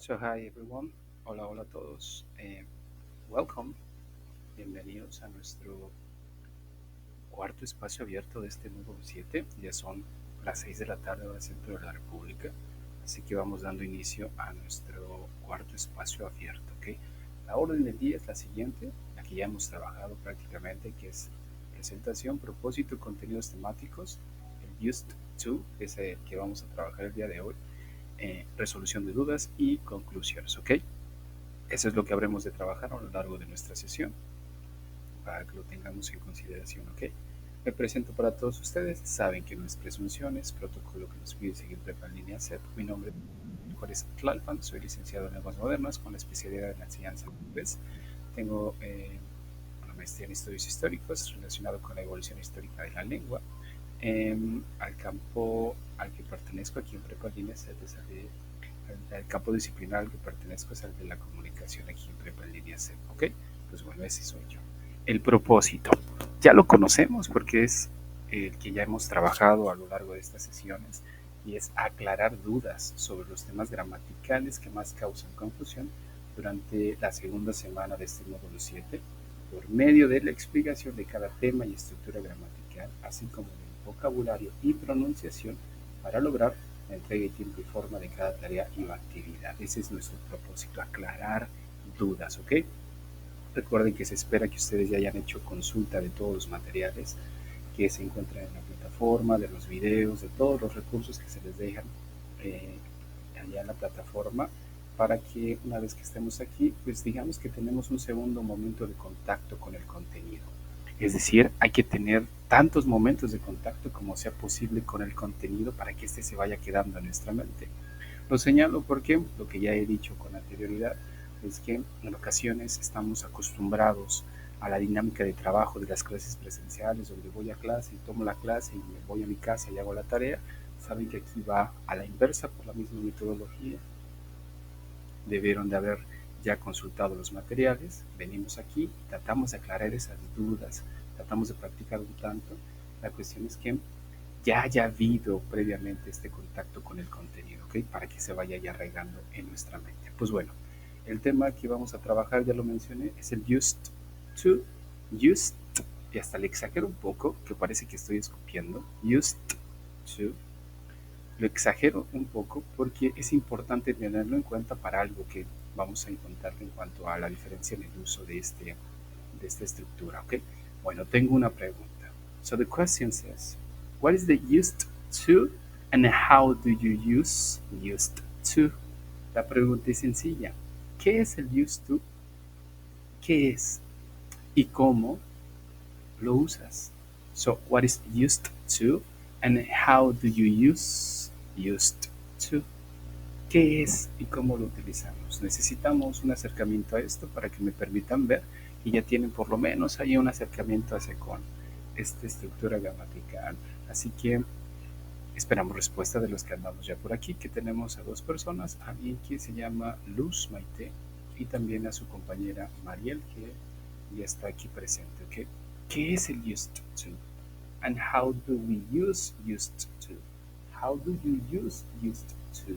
So hi everyone, hola a todos, welcome, bienvenidos a nuestro cuarto espacio abierto de este módulo 7. Ya son las 6 de la tarde hora centro de la República, así que vamos dando inicio a nuestro cuarto espacio abierto, ¿ok? La orden del día es la siguiente, la que ya hemos trabajado prácticamente, que es presentación, propósito, contenidos temáticos, el used to, que es el que vamos a trabajar el día de hoy, resolución de dudas y conclusiones, ¿ok? Eso es lo que habremos de trabajar a lo largo de nuestra sesión para que lo tengamos en consideración, ¿ok? Me presento para todos ustedes, saben que no es presunción, es protocolo que nos pide seguir prepa en línea CEP. Mi nombre es Tlalpan, soy licenciado en lenguas modernas con la especialidad en la enseñanza en inglés. Tengo una maestría en estudios históricos relacionado con la evolución histórica de la lengua. Al campo al que pertenezco aquí en prepa en línea CEP es el campo disciplinar al que pertenezco es el de la comunicación aquí en prepa en línea CEP, ¿ok? Pues bueno, ese soy yo. El propósito. Ya lo conocemos porque es el que ya hemos trabajado a lo largo de estas sesiones y es aclarar dudas sobre los temas gramaticales que más causan confusión durante la segunda semana de este módulo 7 por medio de la explicación de cada tema y estructura gramatical, así como del vocabulario y pronunciación para lograr la entrega y tiempo y forma de cada tarea y actividad. Ese es nuestro propósito, aclarar dudas, ¿ok? Recuerden que se espera que ustedes ya hayan hecho consulta de todos los materiales que se encuentran en la plataforma, de los videos, de todos los recursos que se les dejan eh, allá en la plataforma, para que una vez que estemos aquí, pues digamos que tenemos un segundo momento de contacto con el contenido. Es decir, hay que tener tantos momentos de contacto como sea posible con el contenido para que éste se vaya quedando en nuestra mente. Lo señalo porque lo que ya he dicho con anterioridad es que en ocasiones estamos acostumbrados a la dinámica de trabajo de las clases presenciales, donde voy a clase y tomo la clase y me voy a mi casa y hago la tarea. Saben que aquí va a la inversa por la misma metodología. Debieron de haber ya consultado los materiales. Venimos aquí, tratamos de aclarar esas dudas, tratamos de practicar un tanto. La cuestión es que ya haya habido previamente este contacto con el contenido, ¿ok? Para que se vaya ya arraigando en nuestra mente. Pues bueno, el tema que vamos a trabajar, ya lo mencioné, es el used to, used, y hasta le exagero un poco, que parece que estoy escupiendo, used to, lo exagero un poco porque es importante tenerlo en cuenta para algo que vamos a encontrar en cuanto a la diferencia en el uso de esta estructura, ¿ok? Bueno, tengo una pregunta. So the question says, what is the used to and how do you use used to? La pregunta es sencilla. ¿Qué es el used to? ¿Qué es? ¿Y cómo lo usas? So what is used to and how do you use used to? ¿Qué es y cómo lo utilizamos? Necesitamos un acercamiento a esto para que me permitan ver y ya tienen por lo menos ahí un acercamiento hacia con esta estructura gramatical. Así que esperamos respuesta de los que andamos ya por aquí, que tenemos a dos personas, a alguien que se llama Luz Maite y también a su compañera Mariel, que ya está aquí presente. ¿Okay? ¿Qué es el used to? And how do we use used to? How do you use used to?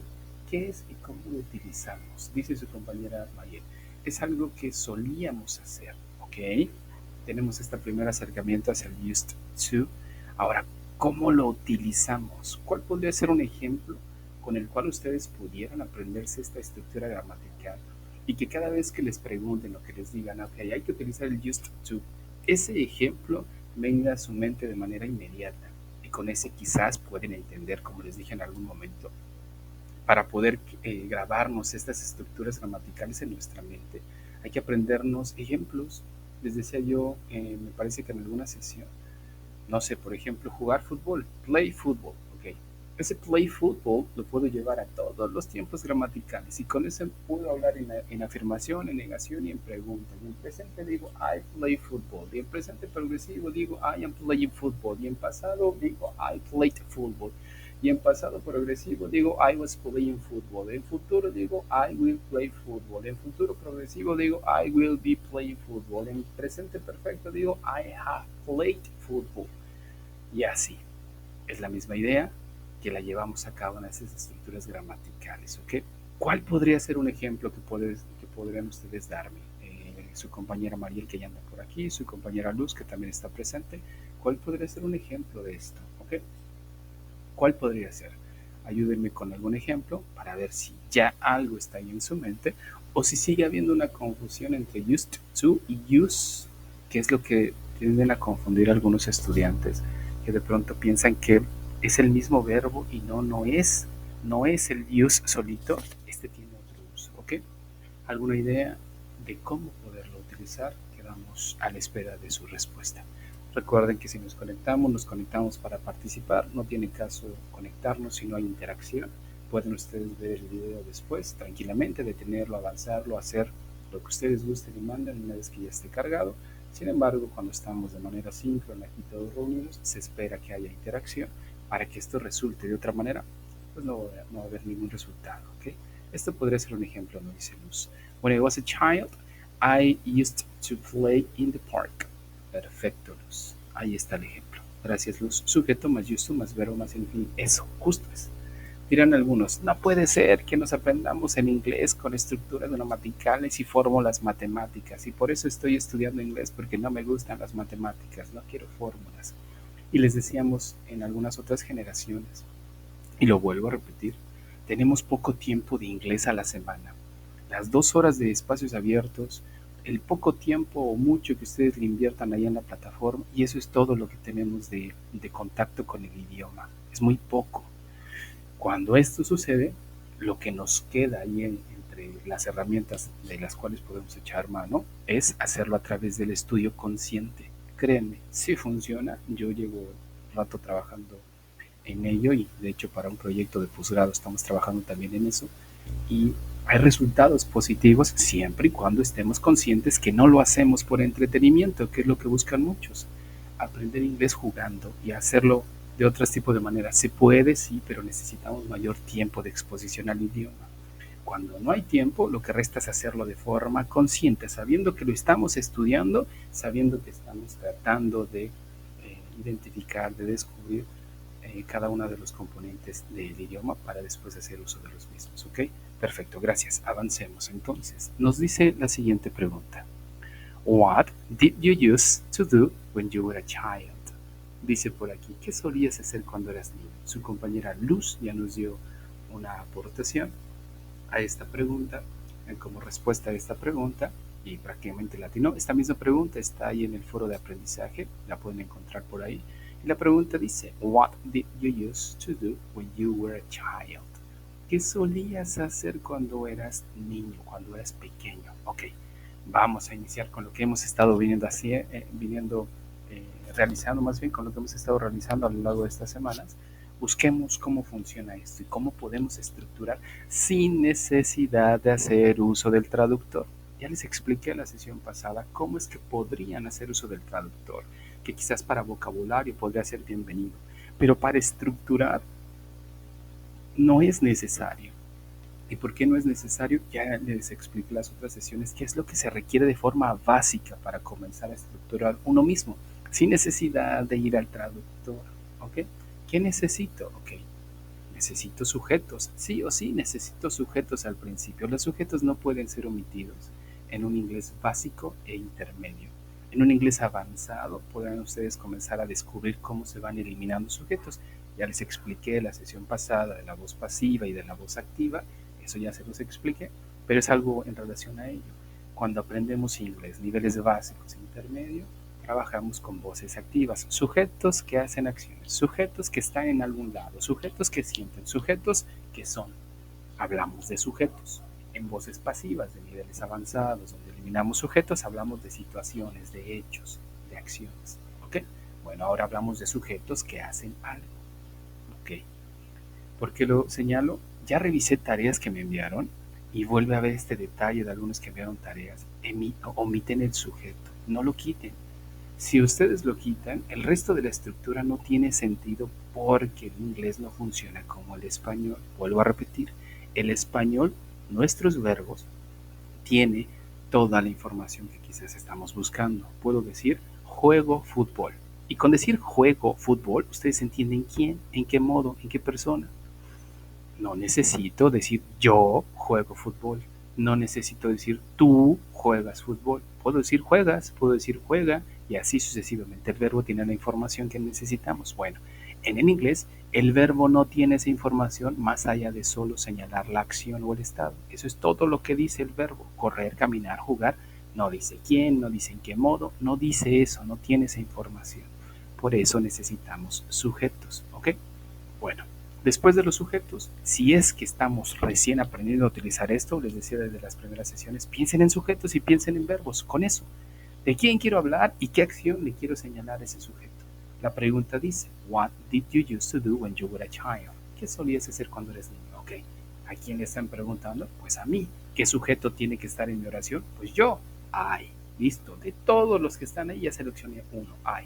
¿Qué es y cómo lo utilizamos? Dice su compañera Mariel. Es algo que solíamos hacer, ¿ok? Tenemos este primer acercamiento hacia el used to. Ahora, ¿cómo lo utilizamos? ¿Cuál podría ser un ejemplo con el cual ustedes pudieran aprenderse esta estructura gramatical y que cada vez que les pregunten o que les digan, ok, hay que utilizar el used to, ese ejemplo venga a su mente de manera inmediata y con ese quizás pueden entender, como les dije en algún momento, para poder grabarnos estas estructuras gramaticales en nuestra mente, hay que aprendernos ejemplos. Les decía yo, me parece que en alguna sesión, no sé, por ejemplo, jugar fútbol, play fútbol, ok. Ese play fútbol lo puedo llevar a todos los tiempos gramaticales y con eso puedo hablar en afirmación, en negación y en pregunta. En el presente digo I play football, y en presente progresivo digo I am playing football, y en pasado digo I played football, y en pasado progresivo digo I was playing football, en futuro digo I will play football, en futuro progresivo digo I will be playing football, en presente perfecto digo I have played football. Y así, es la misma idea que la llevamos a cabo en esas estructuras gramaticales, ¿ok? ¿Cuál podría ser un ejemplo que podrían ustedes darme? Su compañera Mariel, que ya anda por aquí, su compañera Luz, que también está presente. ¿Cuál podría ser un ejemplo de esto? ¿Okay? ¿Cuál podría ser? Ayúdenme con algún ejemplo para ver si ya algo está ahí en su mente o si sigue habiendo una confusión entre used to y use, que es lo que tienden a confundir algunos estudiantes, que de pronto piensan que es el mismo verbo y no es el use solito, este tiene otro uso, ¿ok? ¿Alguna idea de cómo poderlo utilizar? Quedamos a la espera de su respuesta. Recuerden que si nos conectamos para participar. No tiene caso conectarnos si no hay interacción. Pueden ustedes ver el video después, tranquilamente, detenerlo, avanzarlo, hacer lo que ustedes gusten y manden una vez que ya esté cargado. Sin embargo, cuando estamos de manera síncrona aquí todos reunidos, se espera que haya interacción para que esto resulte. De otra manera, pues no va a haber ningún resultado. ¿Okay? Esto podría ser un ejemplo, no dice Luz. When I was a child, I used to play in the park. Perfecto, Luz. Ahí está el ejemplo. Gracias, Luz. Sujeto más used to más verbo más infinido. Eso, justo es. Dirán algunos, no puede ser que nos aprendamos en inglés con estructuras gramaticales y fórmulas matemáticas. Y por eso estoy estudiando inglés, porque no me gustan las matemáticas, no quiero fórmulas. Y les decíamos en algunas otras generaciones, y lo vuelvo a repetir, tenemos poco tiempo de inglés a la semana. Las 2 horas de espacios abiertos, el poco tiempo o mucho que ustedes le inviertan ahí en la plataforma, y eso es todo lo que tenemos de contacto con el idioma. Es muy poco. Cuando esto sucede, lo que nos queda ahí entre las herramientas de las cuales podemos echar mano es hacerlo a través del estudio consciente. Créanme, si funciona. Yo llevo un rato trabajando en ello y de hecho para un proyecto de posgrado estamos trabajando también en eso y hay resultados positivos siempre y cuando estemos conscientes que no lo hacemos por entretenimiento, que es lo que buscan muchos. Aprender inglés jugando y hacerlo de otros tipos de maneras. Se puede, sí, pero necesitamos mayor tiempo de exposición al idioma. Cuando no hay tiempo, lo que resta es hacerlo de forma consciente, sabiendo que lo estamos estudiando, sabiendo que estamos tratando de identificar, de descubrir cada uno de los componentes del idioma para después hacer uso de los mismos, ¿ok? Perfecto, gracias. Avancemos entonces. Nos dice la siguiente pregunta. What did you used to do when you were a child? Dice por aquí, ¿qué solías hacer cuando eras niño? Su compañera Luz ya nos dio una aportación a esta pregunta, como respuesta a esta pregunta, y prácticamente la atinó. Esta misma pregunta está ahí en el foro de aprendizaje, la pueden encontrar por ahí. Y la pregunta dice, What did you used to do when you were a child? ¿Qué solías hacer cuando eras niño, cuando eras pequeño? Ok, vamos a iniciar con lo que hemos estado realizando, más bien con lo que hemos estado realizando a lo largo de estas semanas. Busquemos cómo funciona esto y cómo podemos estructurar sin necesidad de hacer uso del traductor. Ya les expliqué en la sesión pasada cómo es que podrían hacer uso del traductor, que quizás para vocabulario podría ser bienvenido, pero para estructurar no es necesario. ¿Y por qué no es necesario? Ya les expliqué en las otras sesiones qué es lo que se requiere de forma básica para comenzar a estructurar uno mismo, sin necesidad de ir al traductor. ¿Ok? ¿Qué necesito? Ok, necesito sujetos. Sí o sí necesito sujetos al principio. Los sujetos no pueden ser omitidos en un inglés básico e intermedio. En un inglés avanzado podrán ustedes comenzar a descubrir cómo se van eliminando sujetos. Ya les expliqué la sesión pasada de la voz pasiva y de la voz activa. Eso ya se los expliqué, pero es algo en relación a ello. Cuando aprendemos inglés, niveles básicos e intermedios, trabajamos con voces activas, sujetos que hacen acciones, sujetos que están en algún lado, sujetos que sienten, sujetos que son. Hablamos de sujetos. En voces pasivas de niveles avanzados, donde eliminamos sujetos, hablamos de situaciones, de hechos, de acciones. ¿Ok? Bueno, ahora hablamos de sujetos que hacen algo. ¿Ok? ¿Por qué lo señalo? Ya revisé tareas que me enviaron y vuelve a ver este detalle de algunos que enviaron tareas. Omiten el sujeto, no lo quiten. Si ustedes lo quitan, el resto de la estructura no tiene sentido porque el inglés no funciona como el español. Vuelvo a repetir, el español, nuestros verbos, tiene toda la información que quizás estamos buscando. Puedo decir, juego fútbol. Y con decir juego fútbol, ustedes entienden quién, en qué modo, en qué persona. No necesito decir yo juego fútbol. No necesito decir tú juegas fútbol. Puedo decir juegas, puedo decir juega y así sucesivamente. El verbo tiene la información que necesitamos. Bueno, en el inglés el verbo no tiene esa información más allá de solo señalar la acción o el estado. Eso es todo lo que dice el verbo. Correr, caminar, jugar. No dice quién, no dice en qué modo, no dice eso, no tiene esa información. Por eso necesitamos sujetos, ¿ok? Bueno, después de los sujetos, si es que estamos recién aprendiendo a utilizar esto, les decía desde las primeras sesiones, piensen en sujetos y piensen en verbos, con eso. ¿De quién quiero hablar y qué acción le quiero señalar a ese sujeto? La pregunta dice, what did you used to do when you were a child? ¿Qué solías hacer cuando eres niño? Ok, ¿a quién le están preguntando? Pues a mí. ¿Qué sujeto tiene que estar en mi oración? Pues yo. I. Listo, de todos los que están ahí ya seleccioné uno, I.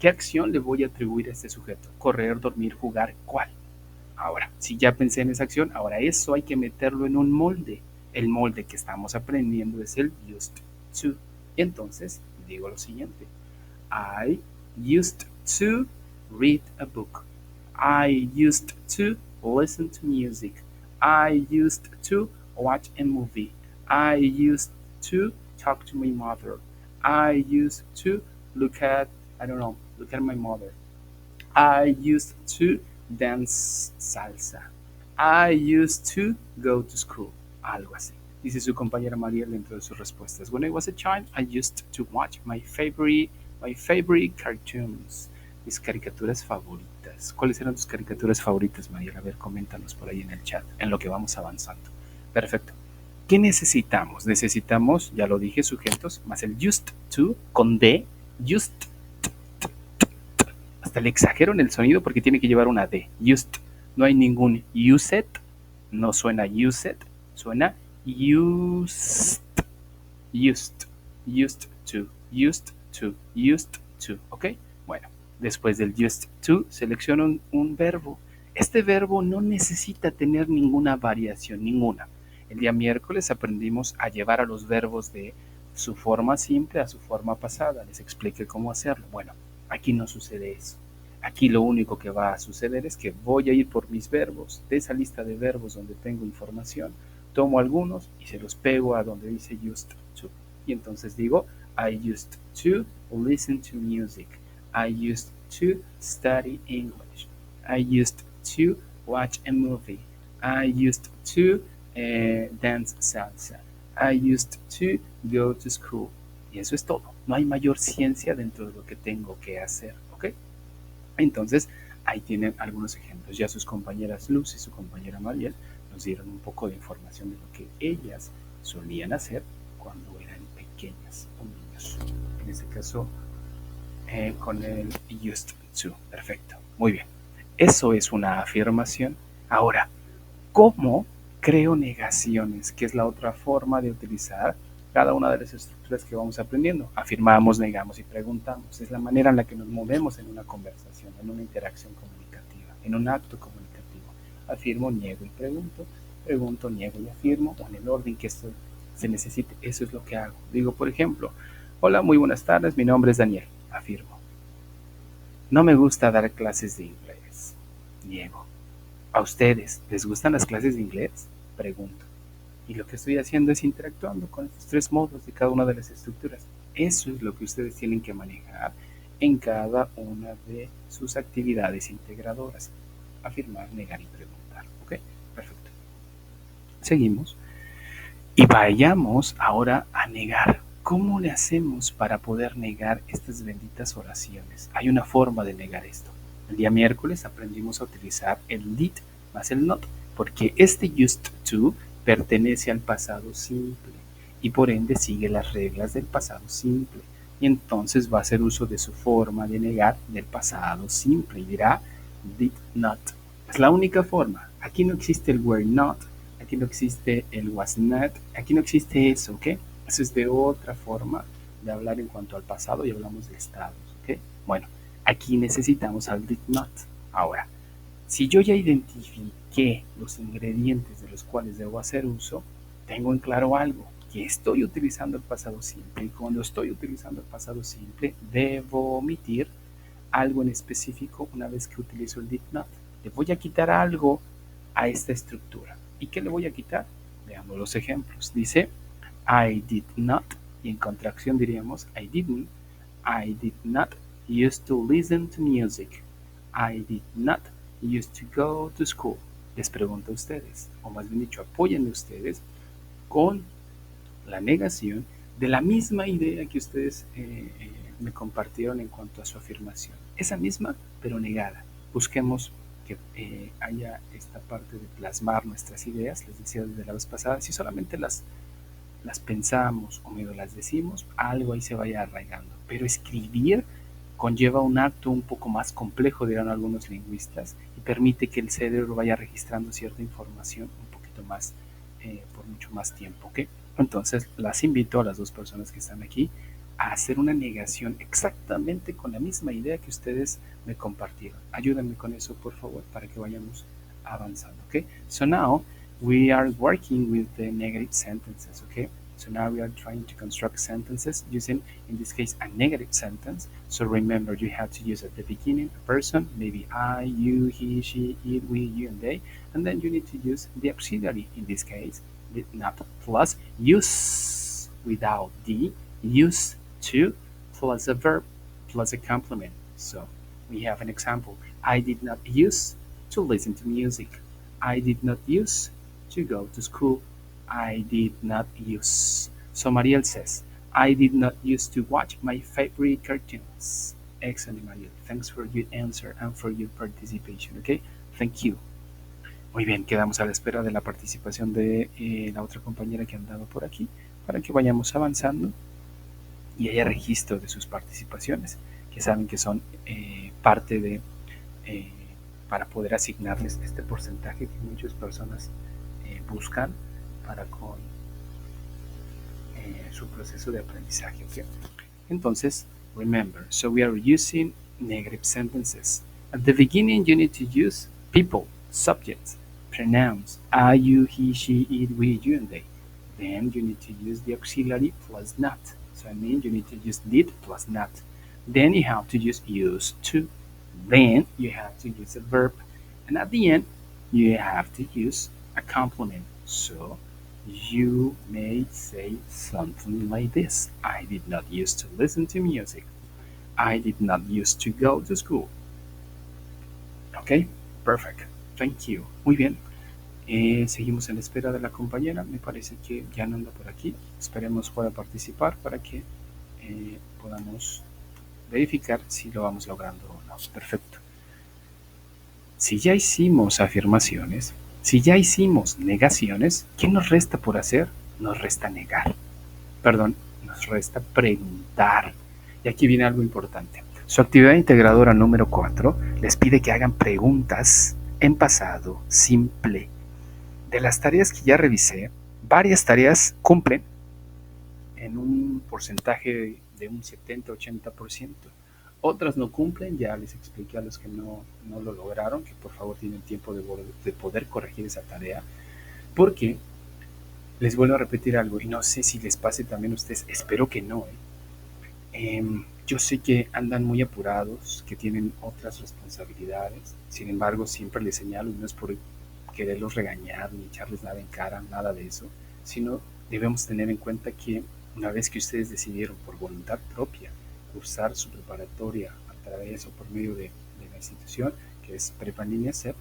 ¿Qué acción le voy a atribuir a este sujeto? Correr, dormir, jugar, ¿cuál? Ahora, si ya pensé en esa acción, ahora eso hay que meterlo en un molde. El molde que estamos aprendiendo es el used to. Y entonces digo lo siguiente. I used to read a book. I used to listen to music. I used to watch a movie. I used to talk to my mother. I used to look at my mother. I used to dance salsa. I used to go to school. Algo así. Dice su compañera María dentro de sus respuestas. When I was a child, I used to watch my favorite cartoons. Mis caricaturas favoritas. ¿Cuáles eran tus caricaturas favoritas, María? A ver, coméntanos por ahí en el chat, en lo que vamos avanzando. Perfecto. ¿Qué necesitamos? Necesitamos, ya lo dije, sujetos, más el used to con D, used. Hasta le exagero en el sonido porque tiene que llevar una D. Used. No hay ningún used. No suena used. Suena used. Used. Used to. Used to. Used to. ¿Ok? Bueno, después del used to, selecciono un verbo. Este verbo no necesita tener ninguna variación, ninguna. El día miércoles aprendimos a llevar a los verbos de su forma simple a su forma pasada. Les expliqué cómo hacerlo. Bueno, aquí no sucede eso. Aquí lo único que va a suceder es que voy a ir por mis verbos, de esa lista de verbos donde tengo información, tomo algunos y se los pego a donde dice used to. Y entonces digo, I used to listen to music. I used to study English. I used to watch a movie. I used to dance salsa. I used to go to school. Y eso es todo. No hay mayor ciencia dentro de lo que tengo que hacer. ¿Ok? Entonces, ahí tienen algunos ejemplos. Ya sus compañeras Luz y su compañera Mariel nos dieron un poco de información de lo que ellas solían hacer cuando eran pequeñas o niños. En este caso, con el used to. Perfecto. Muy bien. Eso es una afirmación. Ahora, ¿cómo creo negaciones? Que es la otra forma de utilizar cada una de las estructuras que vamos aprendiendo. Afirmamos, negamos y preguntamos. Es la manera en la que nos movemos en una conversación, en una interacción comunicativa, en un acto comunicativo. Afirmo, niego y pregunto. Pregunto, niego y afirmo, o en el orden que esto se necesite. Eso es lo que hago. Digo, por ejemplo, hola, muy buenas tardes, mi nombre es Daniel. Afirmo. No me gusta dar clases de inglés. Niego. ¿A ustedes les gustan las clases de inglés? Pregunto. Y lo que estoy haciendo es interactuando con estos tres modos de cada una de las estructuras. Eso es lo que ustedes tienen que manejar en cada una de sus actividades integradoras. Afirmar, negar y preguntar. ¿Ok? Perfecto. Seguimos. Y vayamos ahora a negar. ¿Cómo le hacemos para poder negar estas benditas oraciones? Hay una forma de negar esto. El día miércoles aprendimos a utilizar el did más el not, porque este used to pertenece al pasado simple y por ende sigue las reglas del pasado simple. Y entonces va a hacer uso de su forma de negar del pasado simple y dirá did not. Es la única forma. Aquí no existe el were not, aquí no existe el was not, aquí no existe eso, ¿ok? Eso es de otra forma de hablar en cuanto al pasado y hablamos de estados, ¿ok? Bueno, aquí necesitamos al did not. Ahora, si yo ya identifiqué los ingredientes de los cuales debo hacer uso, tengo en claro algo, que estoy utilizando el pasado simple y cuando estoy utilizando el pasado simple debo omitir algo en específico una vez que utilizo el did not. Le voy a quitar algo a esta estructura. ¿Y qué le voy a quitar? Veamos los ejemplos. Dice, I did not, y en contracción diríamos, I did not used to listen to music. I did not used to go to school. Les pregunto a ustedes, o más bien dicho, apóyenme ustedes con la negación de la misma idea que ustedes me compartieron en cuanto a su afirmación. Esa misma, pero negada. Busquemos que haya esta parte de plasmar nuestras ideas, les decía desde la vez pasada, si solamente las pensamos o medio las decimos, algo ahí se vaya arraigando. Pero escribir conlleva un acto un poco más complejo, dirán algunos lingüistas, y permite que el cerebro vaya registrando cierta información un poquito más, por mucho más tiempo. ¿Okay? Entonces, las invito a las dos personas que están aquí a hacer una negación exactamente con la misma idea que ustedes me compartieron. Ayúdenme con eso, por favor, para que vayamos avanzando. Okay? So now, we are working with the negative sentences, okay? So now we are trying to construct sentences using, in this case, a negative sentence. So remember, you have to use at the beginning a person, maybe I, you, he, she, it, we, you, and they. And then you need to use the auxiliary, in this case, the not plus, use without the, use to, plus a verb, plus a complement. So we have an example. I did not use to listen to music. I did not use to go to school. I did not use. So Mariel says, I did not used to watch my favorite cartoons. Excellent, Mariel. Thanks for your answer and for your participation. Okay, thank you. Muy bien, quedamos a la espera de la participación de la otra compañera que andaba por aquí para que vayamos avanzando y haya registro de sus participaciones, que saben que son parte de, para poder asignarles este porcentaje que muchas personas buscan para con su proceso de aprendizaje. Okay? Entonces, remember, so we are using negative sentences. At the beginning, you need to use people, subjects, pronouns, I, you, he, she, it, we, you, and they. Then you need to use the auxiliary plus not. So I mean, you need to use did plus not. Then you have to use used to. Then you have to use a verb. And at the end, you have to use a complement. So you may say something like this. I did not used to listen to music. I did not used to go to school. Okay, perfect. Thank you. Muy bien. Seguimos en la espera de la compañera. Me parece que ya no anda por aquí. Esperemos pueda participar para que podamos verificar si lo vamos logrando o no. Perfecto. Si ya hicimos afirmaciones, si ya hicimos negaciones, ¿qué nos resta por hacer? Nos resta negar. Perdón, nos resta preguntar. Y aquí viene algo importante. Su actividad integradora número 4 les pide que hagan preguntas en pasado simple. De las tareas que ya revisé, varias tareas cumplen en un porcentaje de un 70-80%. Otras no cumplen, ya les expliqué a los que no lo lograron, que por favor tienen tiempo de poder corregir esa tarea, porque les vuelvo a repetir algo, y no sé si les pase también a ustedes, espero que no. Yo sé que andan muy apurados, que tienen otras responsabilidades, sin embargo siempre les señalo, y no es por quererlos regañar ni echarles nada en cara, nada de eso, sino debemos tener en cuenta que una vez que ustedes decidieron por voluntad propia cursar su preparatoria a través o por medio de la institución que es Prepa en Línea CEP,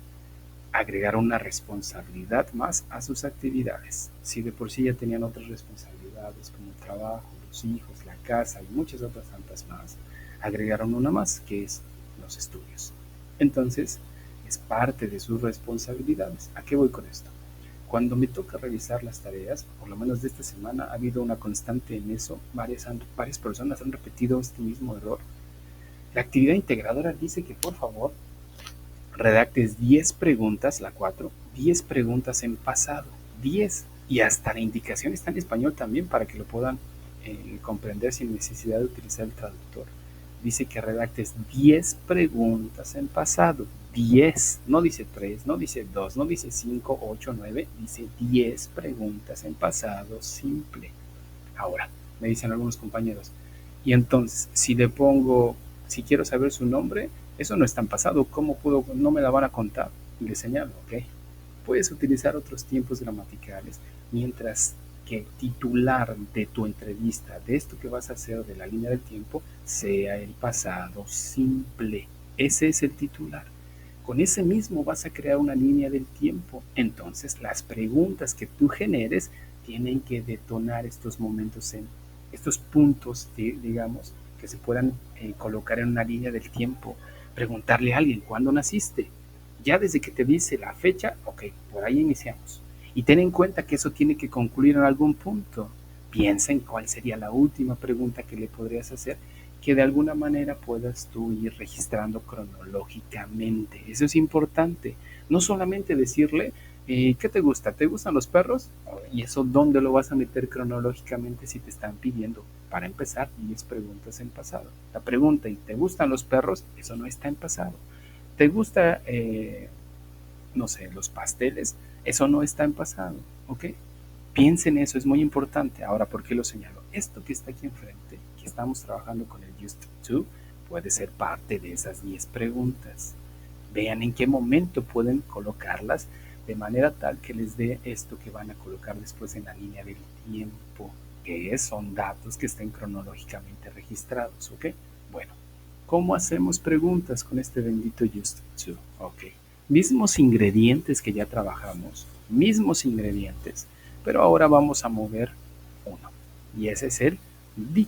agregar una responsabilidad más a sus actividades. Si de por sí ya tenían otras responsabilidades como el trabajo, los hijos, la casa y muchas otras tantas más, agregaron una más que es los estudios. Entonces, es parte de sus responsabilidades. ¿A qué voy con esto? Cuando me toca revisar las tareas, por lo menos de esta semana, ha habido una constante en eso. Varias personas han repetido este mismo error. La actividad integradora dice que por favor redactes 10 preguntas, la 4, 10 preguntas en pasado, 10, y hasta la indicación está en español también para que lo puedan comprender sin necesidad de utilizar el traductor. Dice que redactes 10 preguntas en pasado, 10, no dice 3, no dice 2, no dice 5, 8, 9, dice 10 preguntas en pasado simple. Ahora, me dicen algunos compañeros, y entonces, si le pongo, si quiero saber su nombre, eso no está en pasado, ¿cómo puedo? No me la van a contar. Y le señalo, ¿ok? Puedes utilizar otros tiempos gramaticales, mientras que el titular de tu entrevista, de esto que vas a hacer de la línea del tiempo, sea el pasado simple. Ese es el titular. Con ese mismo vas a crear una línea del tiempo. Entonces, las preguntas que tú generes tienen que detonar estos momentos, estos puntos, digamos, que se puedan colocar en una línea del tiempo. Preguntarle a alguien, ¿cuándo naciste? Ya desde que te dice la fecha, ok, por ahí iniciamos. Y ten en cuenta que eso tiene que concluir en algún punto. Piensa en cuál sería la última pregunta que le podrías hacer, que de alguna manera puedas tú ir registrando cronológicamente. Eso es importante. No solamente decirle, ¿qué te gusta? ¿Te gustan los perros? ¿Y eso dónde lo vas a meter cronológicamente si te están pidiendo? Para empezar, 10 preguntas en pasado. La pregunta, ¿y te gustan los perros? Eso no está en pasado. ¿Te gusta, no sé, los pasteles? Eso no está en pasado, ¿ok? Piensa en eso, es muy importante. Ahora, ¿por qué lo señalo? Esto que está aquí enfrente, que estamos trabajando con el used to, puede ser parte de esas 10 preguntas. Vean en qué momento pueden colocarlas de manera tal que les dé esto que van a colocar después en la línea del tiempo, que son datos que estén cronológicamente registrados, ¿ok? Bueno, ¿cómo hacemos preguntas con este bendito used to? Ok, mismos ingredientes que ya trabajamos, mismos ingredientes, pero ahora vamos a mover uno, y ese es el did.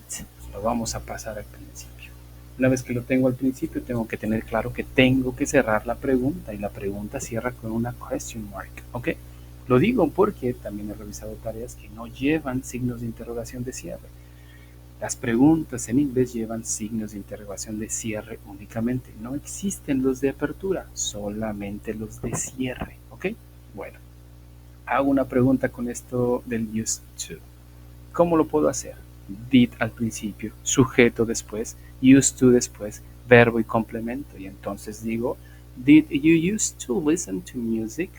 Lo vamos a pasar al principio. Una vez que lo tengo al principio, tengo que tener claro que tengo que cerrar la pregunta, y la pregunta cierra con una question mark, ¿ok? Lo digo porque también he revisado tareas que no llevan signos de interrogación de cierre. Las preguntas en inglés llevan signos de interrogación de cierre únicamente. No existen los de apertura, solamente los de cierre, ¿ok? Bueno, hago una pregunta con esto del used to. ¿Cómo lo puedo hacer? Did al principio, sujeto después, used to después, verbo y complemento. Y entonces digo, did you used to listen to music?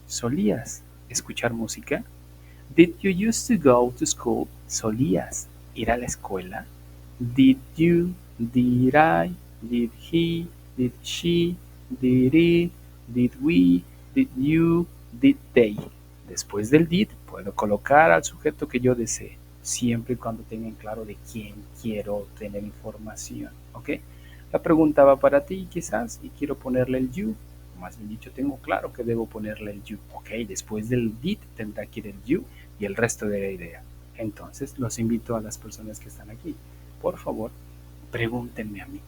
¿Solías escuchar música? Did you used to go to school? ¿Solías ir a la escuela? Did you, did I, did he, did she, did it, did we, did you, did they. Después del did puedo colocar al sujeto que yo desee, siempre y cuando tengan claro de quién quiero tener información, ¿ok? La pregunta va para ti quizás y quiero ponerle el you. Más bien dicho, tengo claro que debo ponerle el you, ¿ok? Después del did tendrá que ir el you y el resto de la idea. Entonces, los invito a las personas que están aquí, por favor, pregúntenme a mí.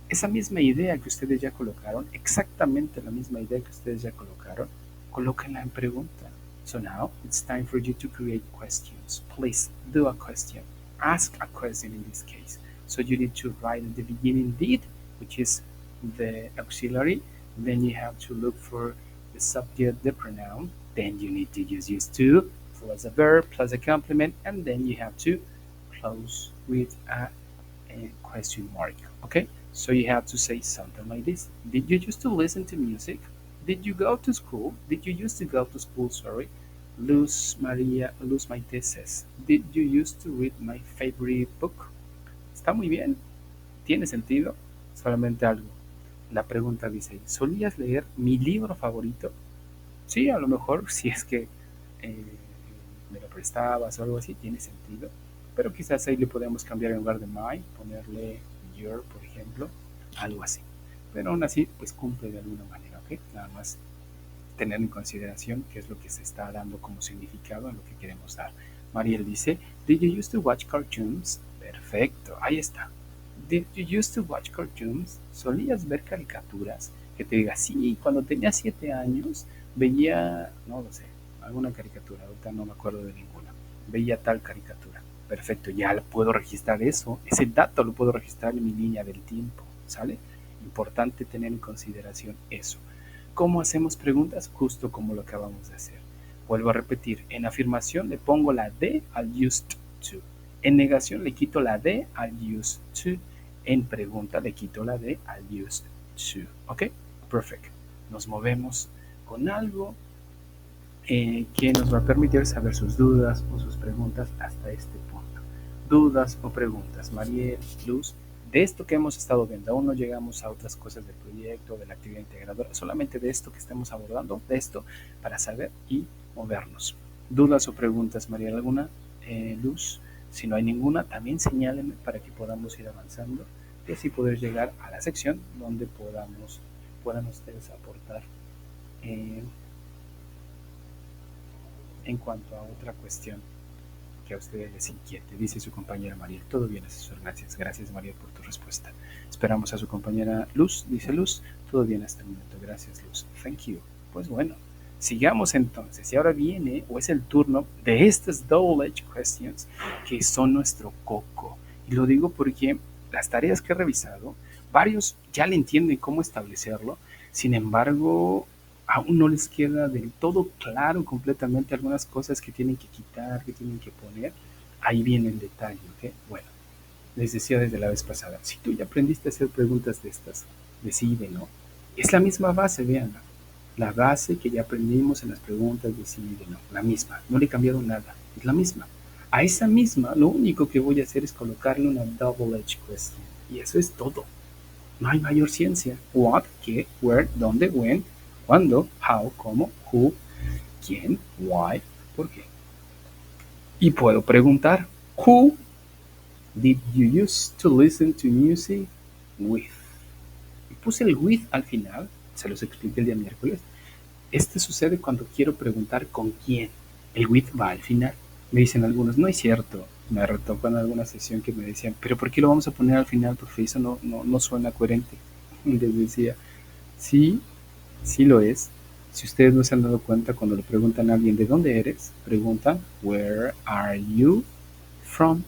Esa misma idea que ustedes ya colocaron, exactamente la misma idea que ustedes ya colocaron, colóquenla en pregunta. So now it's time for you to create questions. Please do a question. Ask a question in this case. So you need to write at the beginning did, which is the auxiliary. Then you have to look for the subject, the pronoun. Then you need to use used to plus a verb plus a complement, and then you have to close with a question mark. Okay? So you have to say something like this. Did you used to listen to music? Did you go to school? Did you used to go to school? Sorry. Luz Maite says, did you used to read my favorite book? Está muy bien. ¿Tiene sentido? Solamente algo. La pregunta dice, ¿solías leer mi libro favorito? Sí, a lo mejor si es que eh, me lo prestabas o algo así, tiene sentido. Pero quizás ahí le podemos cambiar en lugar de my, ponerle your, por ejemplo, algo así. Pero aún así, pues cumple de alguna manera, ¿ok? Nada más tener en consideración qué es lo que se está dando como significado en lo que queremos dar. Mariel dice, Did you used to watch cartoons? Perfecto, ahí está. Did you used to watch cartoons? ¿Solías ver caricaturas? Que te diga, sí, cuando tenía 7 años veía, no lo sé, alguna caricatura, ahorita no me acuerdo de ninguna. Veía tal caricatura. Perfecto, ya puedo registrar eso, ese dato lo puedo registrar en mi línea del tiempo, ¿sale? Importante tener en consideración eso. ¿Cómo hacemos preguntas? Justo como lo acabamos de hacer. Vuelvo a repetir, en afirmación le pongo la D al used to. En negación le quito la D al used to. En pregunta le quito la D al used to. ¿Ok? Perfect. Nos movemos con algo que nos va a permitir saber sus dudas o sus preguntas hasta este punto. Dudas o preguntas. Mariel, Luz, de esto que hemos estado viendo. Aún no llegamos a otras cosas del proyecto, de la actividad integradora, solamente de esto que estamos abordando, de esto, para saber y movernos. ¿Dudas o preguntas, María? ¿Alguna? Luz, si no hay ninguna, también señálenme para que podamos ir avanzando y así poder llegar a la sección donde puedan ustedes aportar en cuanto a otra cuestión que a ustedes les inquiete. Dice su compañera María. Todo bien, asesor. Gracias. Gracias, María, por tu respuesta. Esperamos a su compañera Luz. Dice Luz. Todo bien hasta el momento. Gracias, Luz. Thank you. Pues bueno, sigamos entonces. Y ahora viene, o es el turno, de estas double-edged questions, que son nuestro coco. Y lo digo porque las tareas que he revisado, varios ya le entienden cómo establecerlo. Sin embargo, aún no les queda del todo claro completamente algunas cosas que tienen que quitar, que tienen que poner. Ahí viene el detalle, ¿ok? Bueno, les decía desde la vez pasada, si tú ya aprendiste a hacer preguntas de estas, de sí y de no, es la misma base, vean, la base que ya aprendimos en las preguntas de sí y de no, la misma, no le he cambiado nada, es la misma. A esa misma, lo único que voy a hacer es colocarle una double-edged question, y eso es todo. No hay mayor ciencia. What, qué, where, dónde, when, cuándo, how, cómo, who, quién, why, por qué. Y puedo preguntar, who did you use to listen to music with? Y puse el with al final, se los expliqué el día miércoles. Este sucede cuando quiero preguntar con quién. El with va al final. Me dicen algunos, no es cierto. Me retocan en alguna sesión que me decían, pero ¿por qué lo vamos a poner al final? Porque eso no suena coherente. Y les decía, sí, sí lo es. Si ustedes no se han dado cuenta, cuando le preguntan a alguien de dónde eres, preguntan where are you from.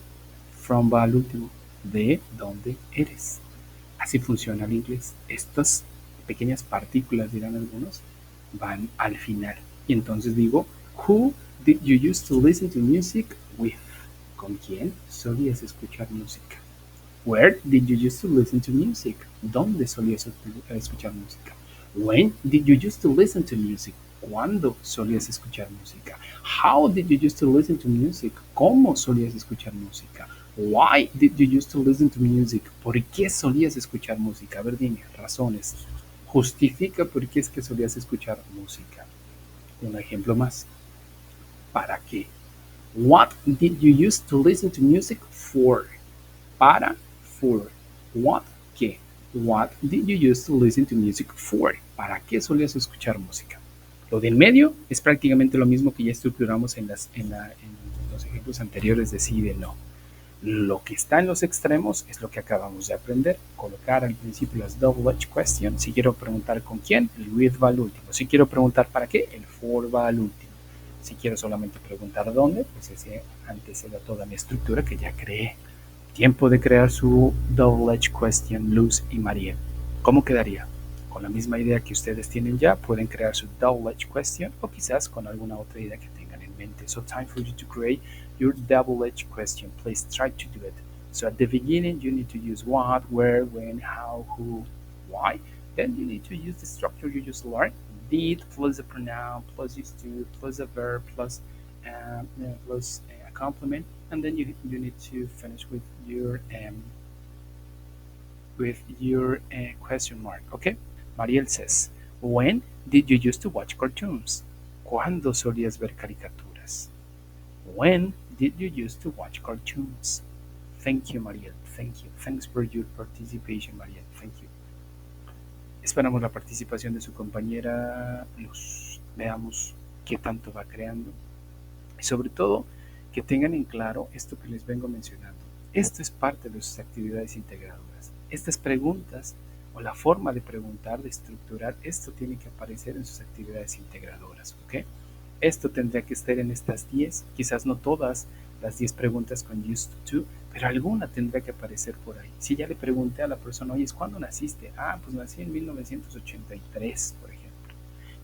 From va al último. De dónde eres. Así funciona el inglés. Estas pequeñas partículas, dirán algunos, van al final. Y entonces digo, who did you use to listen to music with? ¿Con quién solías escuchar música? Where did you use to listen to music? ¿Dónde solías escuchar música? When did you use to listen to music? ¿Cuándo solías escuchar música? How did you use to listen to music? ¿Cómo solías escuchar música? Why did you use to listen to music? ¿Por qué solías escuchar música? A ver, dime, razones. Justifica por qué es que solías escuchar música. Un ejemplo más. ¿Para qué? What did you use to listen to music for? Para, for. What, qué. What did you use to listen to music for? ¿Para qué solías escuchar música? Lo del medio es prácticamente lo mismo que ya estructuramos en los ejemplos anteriores de sí y de no. Lo que está en los extremos es lo que acabamos de aprender. Colocar al principio las double-edged questions. Si quiero preguntar con quién, el with va al último. Si quiero preguntar para qué, el for va al último. Si quiero solamente preguntar dónde, pues ese antecede a toda mi estructura que ya creé. Tiempo de crear su double-edged question, Luz y María. ¿Cómo quedaría? Con la misma idea que ustedes tienen ya, pueden crear su double-edged question o quizás con alguna otra idea que tengan en mente. So time for you to create your double-edged question. Please try to do it. So at the beginning, you need to use what, where, when, how, who, why. Then you need to use the structure you just learned. Did plus a pronoun plus used to plus a verb plus a complement, and then you need to finish with your question mark. Okay. Mariel says, when did you used to watch cartoons? ¿Cuándo solías ver caricaturas? When did you used to watch cartoons? Thank you, Mariel. Thank you. Thanks for your participation, Mariel. Thank you. Esperamos la participación de su compañera Luz. Veamos qué tanto va creando. Y sobre todo, que tengan en claro esto que les vengo mencionando. Esto es parte de sus actividades integradoras. Estas preguntas o la forma de preguntar, de estructurar, esto tiene que aparecer en sus actividades integradoras. ¿Ok? Esto tendría que estar en estas 10, quizás no todas las 10 preguntas con used to, pero alguna tendrá que aparecer por ahí. Si ya le pregunté a la persona, oye, ¿cuándo naciste? Ah, pues nací en 1983, por ejemplo.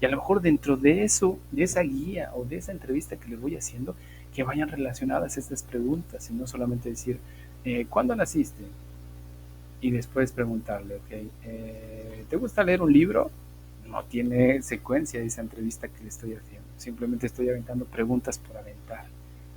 Y a lo mejor dentro de eso, de esa guía o de esa entrevista que les voy haciendo, que vayan relacionadas estas preguntas y no solamente decir, ¿cuándo naciste? Y después preguntarle, ok, ¿te gusta leer un libro? No tiene secuencia esa entrevista que le estoy haciendo. Simplemente estoy aventando preguntas por aventar.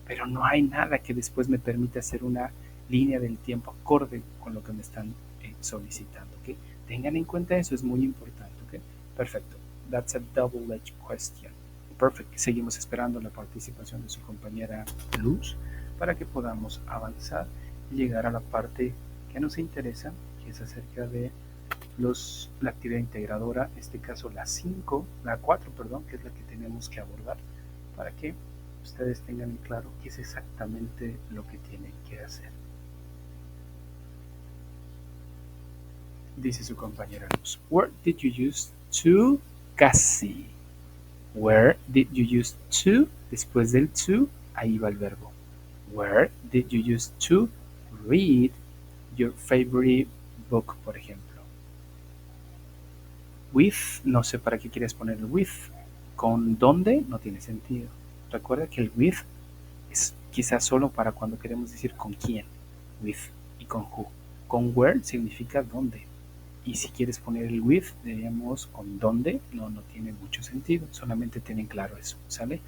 Pero no hay nada que después me permita hacer una línea del tiempo acorde con lo que me están solicitando. ¿Okay? Tengan en cuenta eso, es muy importante. ¿Okay? Perfecto. That's a double-edged question. Perfecto. Seguimos esperando la participación de su compañera Luz para que podamos avanzar y llegar a la parte que nos interesa, que es acerca de la actividad integradora, en este caso la 4, que es la que tenemos que abordar para que ustedes tengan claro qué es exactamente lo que tienen que hacer. Dice su compañera Luz. Where did you use to? Casi. Where did you use to? Después del to, ahí va el verbo. Where did you use to read your favorite book, por ejemplo? With, no sé para qué quieres poner el with. Con dónde no tiene sentido. Recuerda que el with es quizás solo para cuando queremos decir con quién. With y con who. Con where significa dónde. Y si quieres poner el with, diríamos con dónde, no tiene mucho sentido. Solamente tienen claro eso, ¿sale?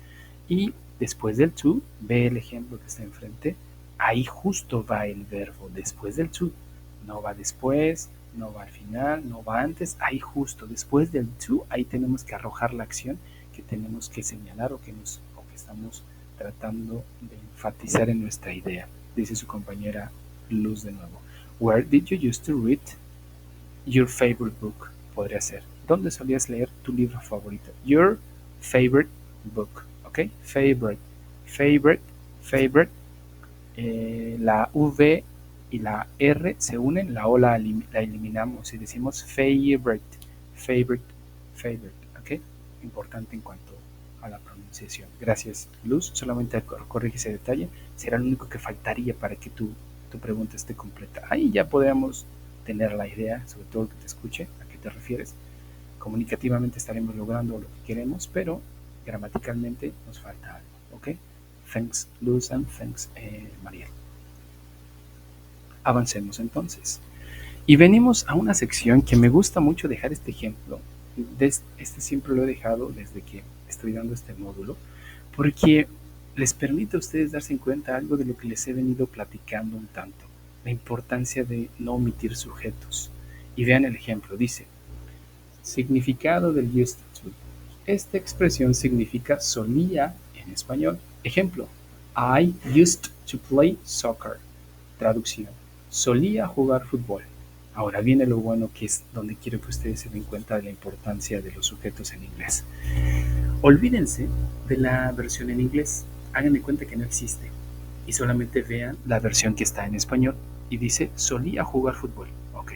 Y después del to, ve el ejemplo que está enfrente. Ahí justo va el verbo después del to. No va después, no va al final, no va antes, ahí justo después del to, ahí tenemos que arrojar la acción que tenemos que señalar o que estamos tratando de enfatizar en nuestra idea. Dice su compañera Luz de nuevo. Where did you used to read your favorite book? Podría ser. ¿Dónde solías leer tu libro favorito? Your favorite book. ¿Ok? Favorite. La V y la R se unen, la O la eliminamos y decimos favorite. ¿Ok? Importante en cuanto a la pronunciación. Gracias, Luz. Solamente corrige ese detalle. Será lo único que faltaría para que tu pregunta esté completa. Ahí ya podríamos tener la idea, sobre todo el que te escuche, a qué te refieres. Comunicativamente estaremos logrando lo que queremos, pero gramaticalmente nos falta algo. ¿Ok? Thanks, Luz, and thanks, Mariel. Avancemos entonces. Y venimos a una sección que me gusta mucho dejar este ejemplo. Este siempre lo he dejado desde que estoy dando este módulo, porque les permite a ustedes darse en cuenta algo de lo que les he venido platicando un tanto. La importancia de no omitir sujetos. Y vean el ejemplo, dice, significado del used to. Esta expresión significa solía en español. Ejemplo, I used to play soccer. Traducción, solía jugar fútbol. Ahora viene lo bueno, que es donde quiero que ustedes se den cuenta de la importancia de los sujetos en inglés. Olvídense de la versión en inglés. Háganme cuenta que no existe. Y solamente vean la versión que está en español. Y dice, solía jugar fútbol. Ok.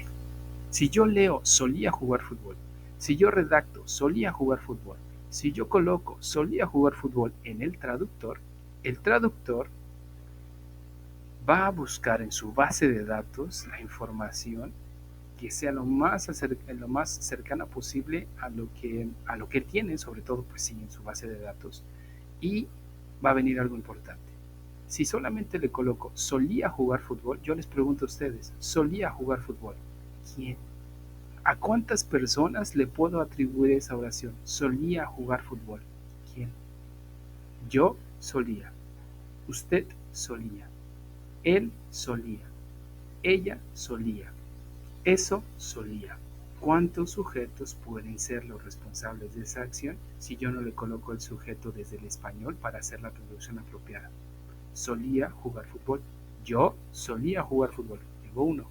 Si yo leo, solía jugar fútbol. Si yo redacto, solía jugar fútbol. Si yo coloco, solía jugar fútbol en el traductor va a buscar en su base de datos la información que sea lo más cercana posible a lo que él tiene, sobre todo pues sí, en su base de datos, y va a venir algo importante. Si solamente le coloco solía jugar fútbol, yo les pregunto a ustedes, ¿solía jugar fútbol? ¿Quién? ¿A cuántas personas le puedo atribuir esa oración? Solía jugar fútbol. ¿Quién? Yo solía. Usted solía. Él solía. Ella solía. Eso solía. ¿Cuántos sujetos pueden ser los responsables de esa acción si yo no le coloco el sujeto desde el español para hacer la traducción apropiada? Solía jugar fútbol. Yo solía jugar fútbol. Llevo 1.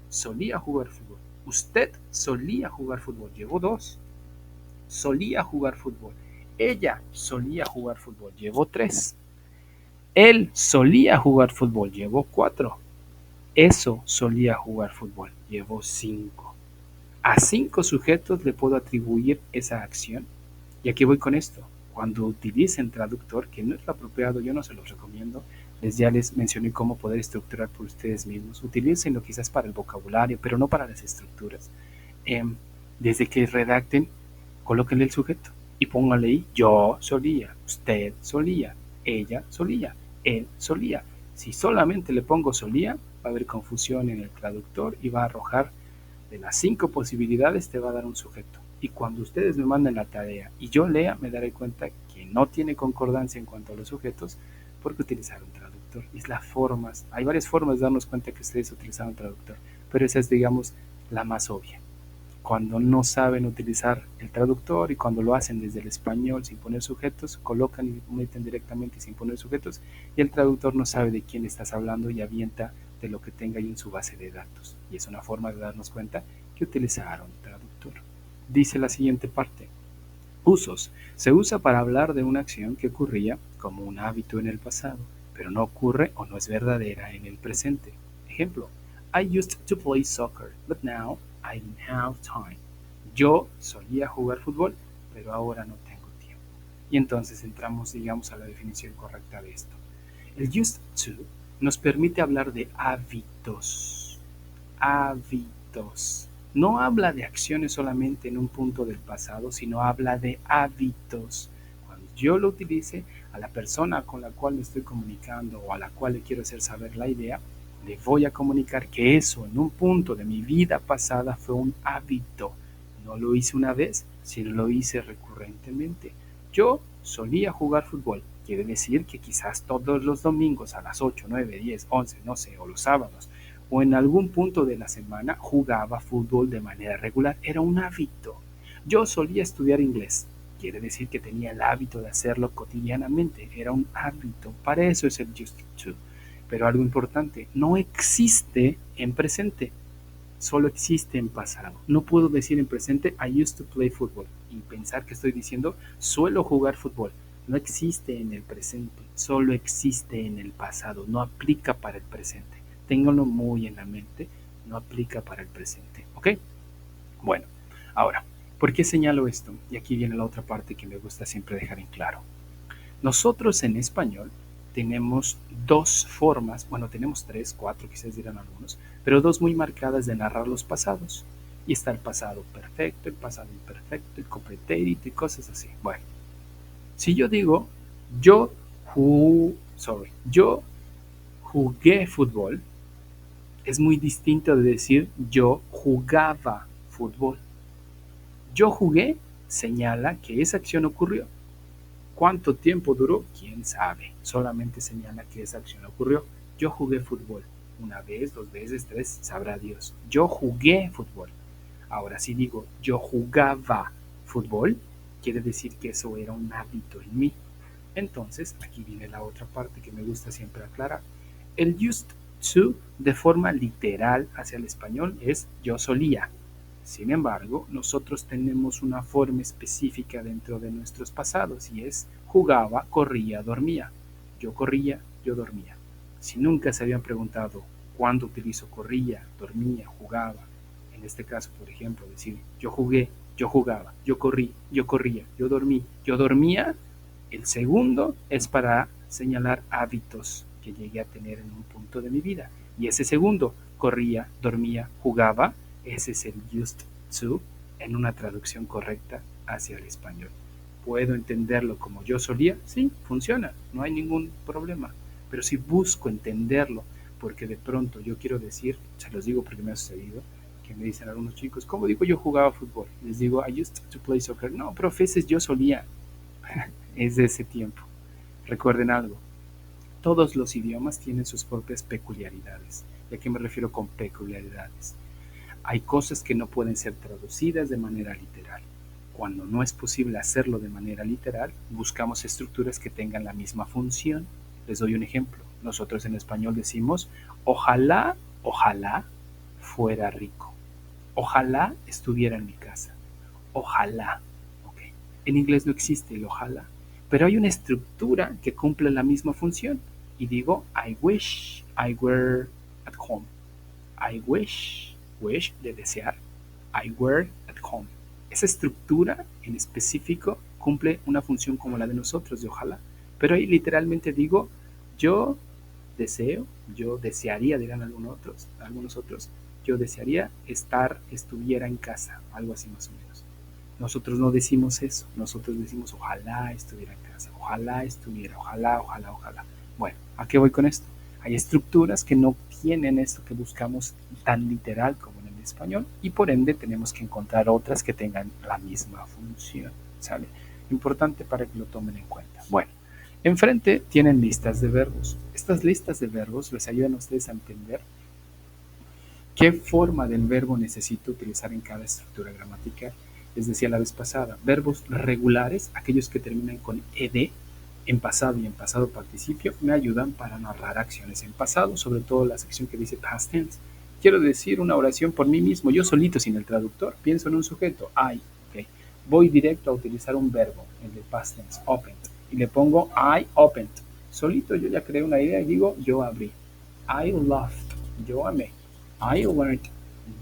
Solía jugar fútbol. Usted solía jugar fútbol. Llevo 2. Solía jugar fútbol. Ella solía jugar fútbol. Llevo 3. Él solía jugar fútbol. Llevo 4. Eso solía jugar fútbol. Llevo 5. A 5 sujetos le puedo atribuir esa acción. Y aquí voy con esto. Cuando utilicen traductor, que no es lo apropiado, yo no se los recomiendo, ya les mencioné cómo poder estructurar por ustedes mismos. Utilícenlo quizás para el vocabulario, pero no para las estructuras. Desde que redacten, colóquenle el sujeto y pónganle ahí, yo solía, usted solía, ella solía, él solía. Si solamente le pongo solía, va a haber confusión en el traductor y va a arrojar de las 5 posibilidades, te va a dar un sujeto. Y cuando ustedes me manden la tarea y yo lea, me daré cuenta que no tiene concordancia en cuanto a los sujetos porque utilizaron traductor. traductor. Es la forma. Hay varias formas de darnos cuenta que ustedes utilizaron un traductor, pero esa es, digamos, la más obvia. Cuando no saben utilizar el traductor y cuando lo hacen desde el español sin poner sujetos, colocan y meten directamente sin poner sujetos y el traductor no sabe de quién estás hablando y avienta de lo que tenga ahí en su base de datos. Y es una forma de darnos cuenta que utilizaron traductor. Dice la siguiente parte. Usos. Se usa para hablar de una acción que ocurría como un hábito en el pasado, pero no ocurre o no es verdadera en el presente. Ejemplo. I used to play soccer, but now I don't have time. Yo solía jugar fútbol, pero ahora no tengo tiempo. Y entonces entramos, digamos, a la definición correcta de esto. El used to nos permite hablar de hábitos. Hábitos. No habla de acciones solamente en un punto del pasado, sino habla de hábitos. Cuando yo lo utilice, a la persona con la cual me estoy comunicando o a la cual le quiero hacer saber la idea, le voy a comunicar que eso en un punto de mi vida pasada fue un hábito. No lo hice una vez, sino lo hice recurrentemente. Yo solía jugar fútbol. Quiere decir que quizás todos los domingos a las 8, 9, 10, 11, no sé, o los sábados, o en algún punto de la semana jugaba fútbol de manera regular. Era un hábito. Yo solía estudiar inglés. Quiere decir que tenía el hábito de hacerlo cotidianamente. Era un hábito. Para eso es el used to. Pero algo importante, no existe en presente, solo existe en pasado. No puedo decir en presente I used to play football y pensar que estoy diciendo suelo jugar fútbol. No existe en el presente, solo existe en el pasado, no aplica para el presente. Ténganlo muy en la mente, no aplica para el presente. ¿Ok? Bueno, ahora, ¿por qué señalo esto? Y aquí viene la otra parte que me gusta siempre dejar en claro. Nosotros en español tenemos dos formas, bueno, tenemos tres, cuatro, quizás dirán algunos, pero dos muy marcadas de narrar los pasados. Y está el pasado perfecto, el pasado imperfecto, el completérito y cosas así. Bueno, si yo digo, yo jugué fútbol, es muy distinto de decir yo jugaba fútbol. Yo jugué señala que esa acción ocurrió. ¿Cuánto tiempo duró? ¿Quién sabe? Solamente señala que esa acción ocurrió. Yo jugué fútbol. Una vez, dos veces, tres, sabrá Dios. Yo jugué fútbol. Ahora, si digo yo jugaba fútbol, quiere decir que eso era un hábito en mí. Entonces, aquí viene la otra parte que me gusta siempre aclarar. El used to de forma literal hacia el español es yo solía. Sin embargo, nosotros tenemos una forma específica dentro de nuestros pasados y es jugaba, corría, dormía. Yo corría, yo dormía. Si nunca se habían preguntado cuándo utilizo corría, dormía, jugaba, en este caso, por ejemplo, decir yo jugué, yo jugaba, yo corrí, yo corría, yo dormí, yo dormía, el segundo es para señalar hábitos que llegué a tener en un punto de mi vida. Y ese segundo, corría, dormía, jugaba, ese es el used to en una traducción correcta hacia el español. ¿Puedo entenderlo como yo solía? Sí, funciona, no hay ningún problema. Pero si busco entenderlo, porque de pronto yo quiero decir, se los digo porque me ha sucedido, que me dicen algunos chicos, ¿cómo digo yo jugaba fútbol? Les digo, I used to play soccer. No, profesores, yo solía. Es de ese tiempo. Recuerden algo, todos los idiomas tienen sus propias peculiaridades. ¿Y a qué me refiero con peculiaridades? Hay cosas que no pueden ser traducidas de manera literal. Cuando no es posible hacerlo de manera literal, buscamos estructuras que tengan la misma función. Les doy un ejemplo. Nosotros en español decimos, ojalá, ojalá fuera rico. Ojalá estuviera en mi casa. Ojalá. Okay. En inglés no existe el ojalá, pero hay una estructura que cumple la misma función. Y digo, I wish I were at home. I wish de desear, I were at home. Esa estructura en específico cumple una función como la de nosotros, de ojalá. Pero ahí literalmente digo, yo deseo, yo desearía, dirán algunos otros, yo desearía estuviera en casa, algo así más o menos. Nosotros no decimos eso, nosotros decimos ojalá estuviera en casa, ojalá estuviera, ojalá, ojalá, ojalá. Bueno, ¿a qué voy con esto? Hay estructuras que no tienen esto que buscamos tan literal como en el español y por ende tenemos que encontrar otras que tengan la misma función, ¿sale? Importante para que lo tomen en cuenta. Bueno, Enfrente tienen listas de verbos. Estas listas de verbos les ayudan a ustedes a entender qué forma del verbo necesito utilizar en cada estructura gramatical. Les decía la vez pasada, verbos regulares, aquellos que terminan con ed, en pasado y en pasado participio, me ayudan para narrar acciones en pasado, sobre todo la sección que dice past tense. Quiero decir una oración por mí mismo, yo solito sin el traductor, pienso en un sujeto, I, okay. Voy directo a utilizar un verbo, el de past tense, opened, y le pongo I opened. Solito yo ya creé una idea y digo, yo abrí. I loved, yo amé. I learned,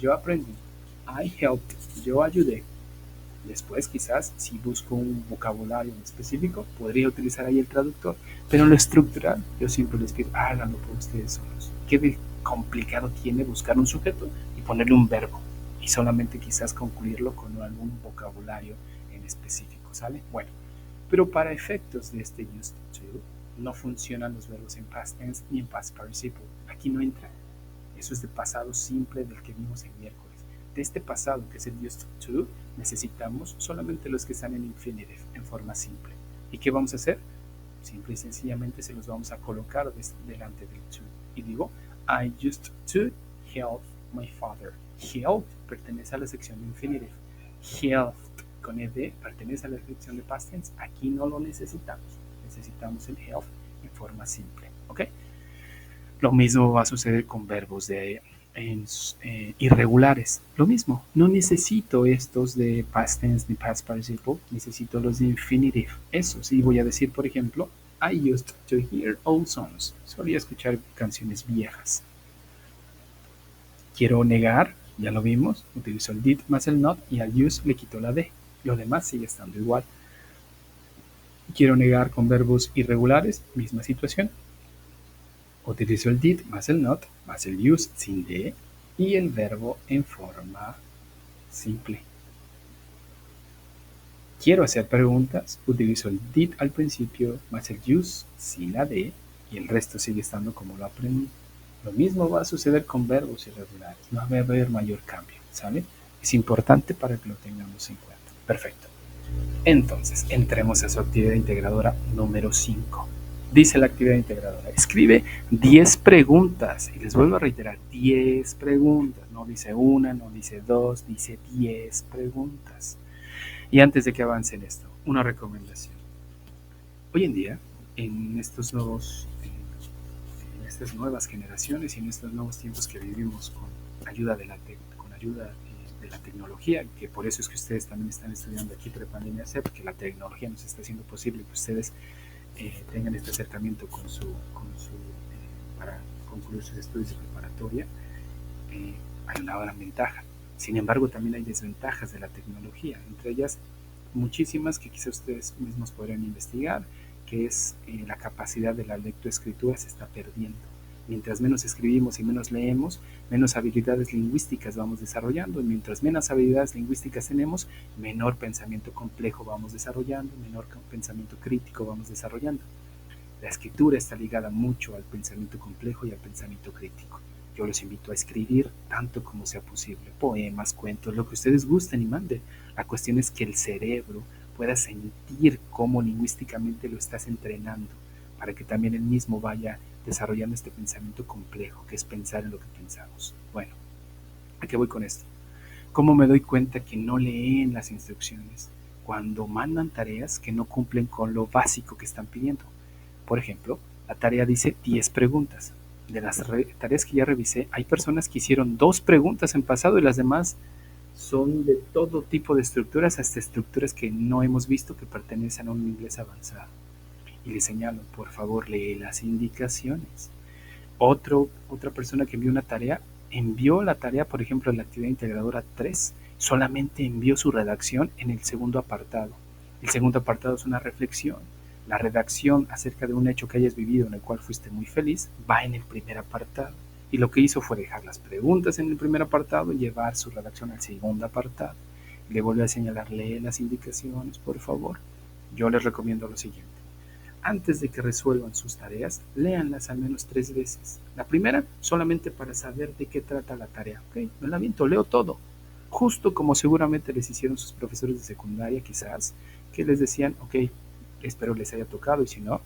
yo aprendí. I helped, yo ayudé. Después, quizás, si busco un vocabulario en específico, podría utilizar ahí el traductor. Pero en lo estructural, yo siempre les pido, háganlo por ustedes solos. ¿Qué de complicado tiene buscar un sujeto y ponerle un verbo? Y solamente quizás concluirlo con algún vocabulario en específico, ¿sale? Bueno, pero para efectos de este used to, no funcionan los verbos en past tense ni en past participle. Aquí no entra. Eso es de pasado simple del que vimos el miércoles. De este pasado, que es el used to, necesitamos solamente los que están en infinitive, en forma simple. ¿Y qué vamos a hacer? Simple y sencillamente se los vamos a colocar delante del to. Y digo, I used to help my father. Help pertenece a la sección de infinitive. Helped con ed pertenece a la sección de past tense. Aquí no lo necesitamos. Necesitamos el help en forma simple. ¿Ok? Lo mismo va a suceder con verbos irregulares. Lo mismo, no necesito estos de past tense ni past participle, necesito los de infinitive. Eso sí, voy a decir, por ejemplo, I used to hear old songs. Solía escuchar canciones viejas. Quiero negar, ya lo vimos, utilizo el did más el not y al use le quito la d. Lo demás sigue estando igual. Quiero negar con verbos irregulares, misma situación. Utilizo el did más el not más el use sin d y el verbo en forma simple. Quiero hacer preguntas, utilizo el did al principio más el use sin la d y el resto sigue estando como lo aprendí. Lo mismo va a suceder con verbos irregulares, no va a haber mayor cambio, ¿sale? Es importante para que lo tengamos en cuenta. Perfecto. Entonces, entremos a su actividad integradora número 5. Dice la actividad integradora, escribe 10 preguntas, y les vuelvo a reiterar, 10 preguntas, no dice una, no dice dos, dice 10 preguntas. Y antes de que avance en esto, una recomendación. Hoy en día, en estas nuevas generaciones y en estos nuevos tiempos que vivimos con ayuda de la tecnología, que por eso es que ustedes también están estudiando aquí Prepandemia C, porque la tecnología nos está haciendo posible que ustedes tengan este acercamiento para concluir sus estudios de preparatoria. Hay una gran ventaja. Sin embargo, también hay desventajas de la tecnología, entre ellas muchísimas que quizás ustedes mismos podrían investigar, que es la capacidad de la lectoescritura se está perdiendo. Mientras menos escribimos y menos leemos, menos habilidades lingüísticas vamos desarrollando, y mientras menos habilidades lingüísticas tenemos, menor pensamiento complejo vamos desarrollando, menor pensamiento crítico vamos desarrollando. La escritura está ligada mucho al pensamiento complejo y al pensamiento crítico. Yo los invito a escribir tanto como sea posible, poemas, cuentos, lo que ustedes gusten y manden. La cuestión es que el cerebro pueda sentir cómo lingüísticamente lo estás entrenando, para que también él mismo vaya desarrollando este pensamiento complejo, que es pensar en lo que pensamos. Bueno, ¿a qué voy con esto? ¿Cómo me doy cuenta que no leen las instrucciones? Cuando mandan tareas que no cumplen con lo básico que están pidiendo. Por ejemplo, la tarea dice 10 preguntas. De las tareas que ya revisé, hay personas que hicieron 2 preguntas en pasado y las demás son de todo tipo de estructuras, hasta estructuras que no hemos visto que pertenecen a un inglés avanzado. Y les señalo, por favor, lee las indicaciones. Otra persona que envió la tarea, por ejemplo, en la actividad integradora 3, solamente envió su redacción en el segundo apartado. El segundo apartado es una reflexión. La redacción acerca de un hecho que hayas vivido en el cual fuiste muy feliz va en el primer apartado. Y lo que hizo fue dejar las preguntas en el primer apartado y llevar su redacción al segundo apartado. Le volvió a señalar, lee las indicaciones, por favor. Yo les recomiendo lo siguiente. Antes de que resuelvan sus tareas, léanlas al menos 3 veces. La primera, solamente para saber de qué trata la tarea. Ok, me la aviento, leo todo. Justo como seguramente les hicieron sus profesores de secundaria, quizás, que les decían, ok, espero les haya tocado, y si no,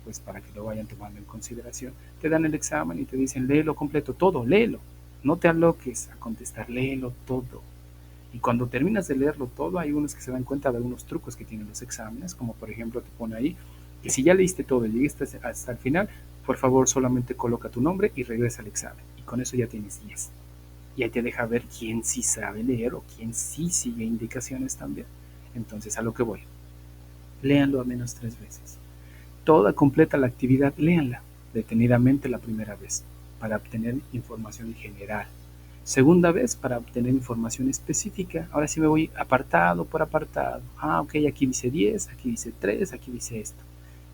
pues para que lo vayan tomando en consideración, te dan el examen y te dicen, léelo completo, todo, léelo. No te aloques a contestar, léelo todo. Y cuando terminas de leerlo todo, hay unos que se dan cuenta de algunos trucos que tienen los exámenes, como por ejemplo te pone ahí que si ya leíste todo y llegaste hasta el final, por favor solamente coloca tu nombre y regresa al examen. Y con eso ya tienes 10. Y ahí te deja ver quién sí sabe leer o quién sí sigue indicaciones también. Entonces, a lo que voy. Léanlo a menos 3 veces. Toda completa la actividad, léanla detenidamente la primera vez para obtener información general. Segunda vez, para obtener información específica. Ahora sí me voy apartado por apartado. Ok, aquí dice 10, aquí dice 3, aquí dice esto.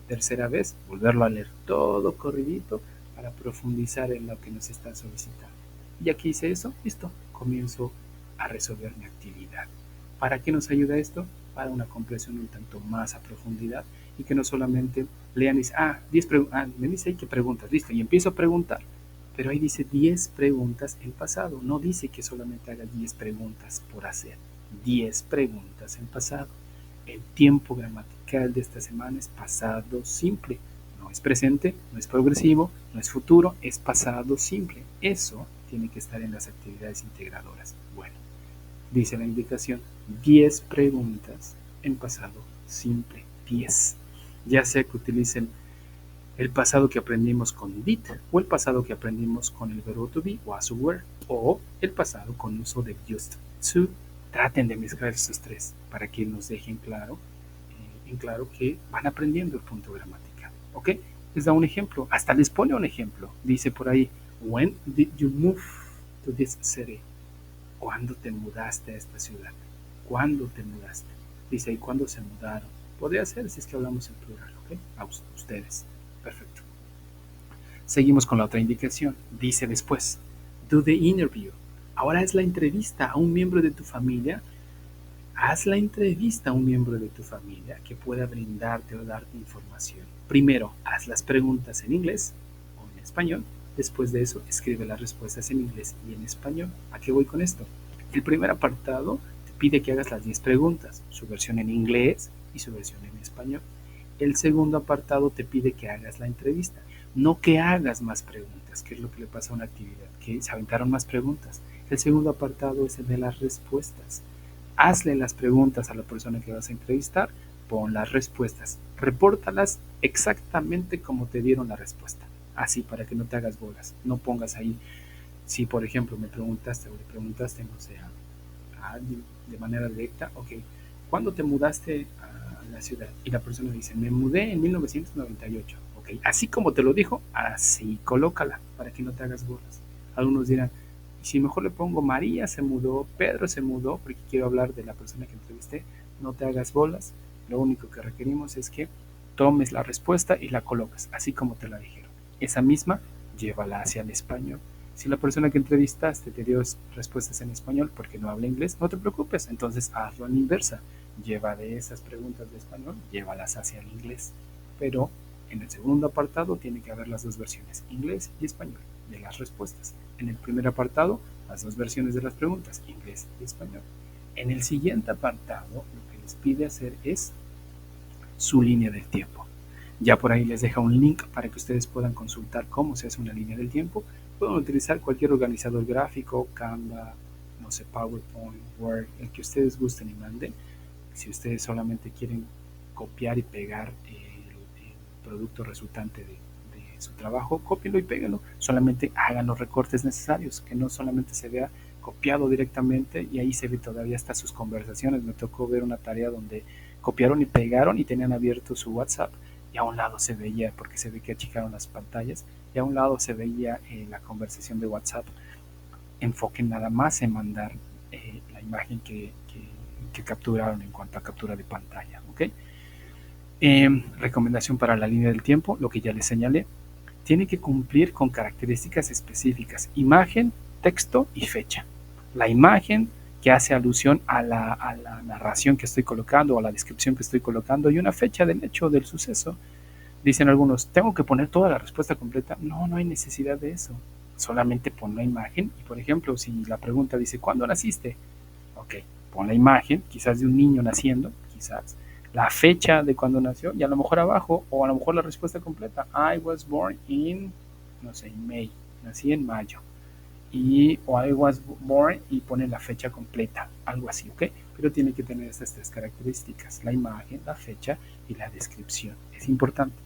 Tercera vez, volverlo a leer todo corridito para profundizar en lo que nos están solicitando. Y aquí hice eso, listo, comienzo a resolver mi actividad. ¿Para qué nos ayuda esto? Para una comprensión un tanto más a profundidad y que no solamente lean y dicen, 10 me dice ahí que preguntas, listo, y empiezo a preguntar. Pero ahí dice 10 preguntas en pasado, no dice que solamente haga 10 preguntas por hacer, 10 preguntas en pasado. El tiempo gramatical de esta semana es pasado simple, no es presente, no es progresivo, no es futuro, es pasado simple. Eso tiene que estar en las actividades integradoras. Bueno, dice la indicación, 10 preguntas en pasado simple, 10. Ya sea que utilicen el pasado que aprendimos con did o el pasado que aprendimos con el verbo to be, was o were, o el pasado con uso de used to. Traten de mezclar estos tres para que nos dejen en claro que van aprendiendo el punto gramatical. ¿Ok? Les da un ejemplo, hasta les pone un ejemplo. Dice por ahí, when did you move to this city? ¿Cuándo te mudaste a esta ciudad? ¿Cuándo te mudaste? Dice ahí, ¿cuándo se mudaron? Podría ser si es que hablamos en plural, ¿ok? A ustedes. Perfecto. Seguimos con la otra indicación. Dice después, do the interview. Ahora haz la entrevista a un miembro de tu familia. Haz la entrevista a un miembro de tu familia que pueda brindarte o darte información. Primero, haz las preguntas en inglés o en español. Después de eso, escribe las respuestas en inglés y en español. ¿A qué voy con esto? El primer apartado te pide que hagas las 10 preguntas, su versión en inglés y su versión en español. El segundo apartado te pide que hagas la entrevista, no que hagas más preguntas, que es lo que le pasa a una actividad, que se aventaron más preguntas. El segundo apartado es el de las respuestas. Hazle las preguntas a la persona que vas a entrevistar, pon las respuestas, repórtalas exactamente como te dieron la respuesta, así para que no te hagas bolas, no pongas ahí, si por ejemplo me preguntaste o le preguntaste, no sé, a alguien de manera directa, ok, ¿cuándo te mudaste a la ciudad? Y la persona dice, me mudé en 1998, ok, así como te lo dijo, así colócala, para que no te hagas bolas. Algunos dirán, y si mejor le pongo María se mudó, Pedro se mudó, porque quiero hablar de la persona que entrevisté, no te hagas bolas, lo único que requerimos es que tomes la respuesta y la colocas, así como te la dijeron. Esa misma, llévala hacia el español. Si la persona que entrevistaste te dio respuestas en español porque no habla inglés, no te preocupes, entonces hazlo en inversa. Lleva de esas preguntas de español, llévalas hacia el inglés. Pero en el segundo apartado tiene que haber las dos versiones, inglés y español, de las respuestas. En el primer apartado, las dos versiones de las preguntas, inglés y español. En el siguiente apartado, lo que les pide hacer es su línea del tiempo. Ya por ahí les deja un link para que ustedes puedan consultar cómo se hace una línea del tiempo. Pueden utilizar cualquier organizador gráfico, Canva, no sé, PowerPoint, Word, el que ustedes gusten y manden. Si ustedes solamente quieren copiar y pegar el producto resultante de su trabajo, cópienlo y péguenlo. Solamente hagan los recortes necesarios, que no solamente se vea copiado directamente y ahí se ve todavía hasta sus conversaciones. Me tocó ver una tarea donde copiaron y pegaron y tenían abierto su WhatsApp y a un lado se veía, porque se ve que achicaron las pantallas, y a un lado se veía la conversación de WhatsApp. Enfoquen nada más en mandar la imagen que capturaron en cuanto a captura de pantalla. ¿Okay? Recomendación para la línea del tiempo, lo que ya les señalé, tiene que cumplir con características específicas, imagen, texto y fecha. La imagen que hace alusión a la narración que estoy colocando o a la descripción que estoy colocando y una fecha del hecho del suceso. Dicen algunos, ¿tengo que poner toda la respuesta completa? No, no hay necesidad de eso. Solamente pon la imagen y, por ejemplo, si la pregunta dice, ¿cuándo naciste? Ok, pon la imagen, quizás de un niño naciendo, quizás, la fecha de cuando nació y a lo mejor abajo, o a lo mejor la respuesta completa. I was born in, no sé, in May. Nací en mayo. O I was born y pone la fecha completa, algo así, ¿ok? Pero tiene que tener estas tres características: la imagen, la fecha y la descripción. Es importante.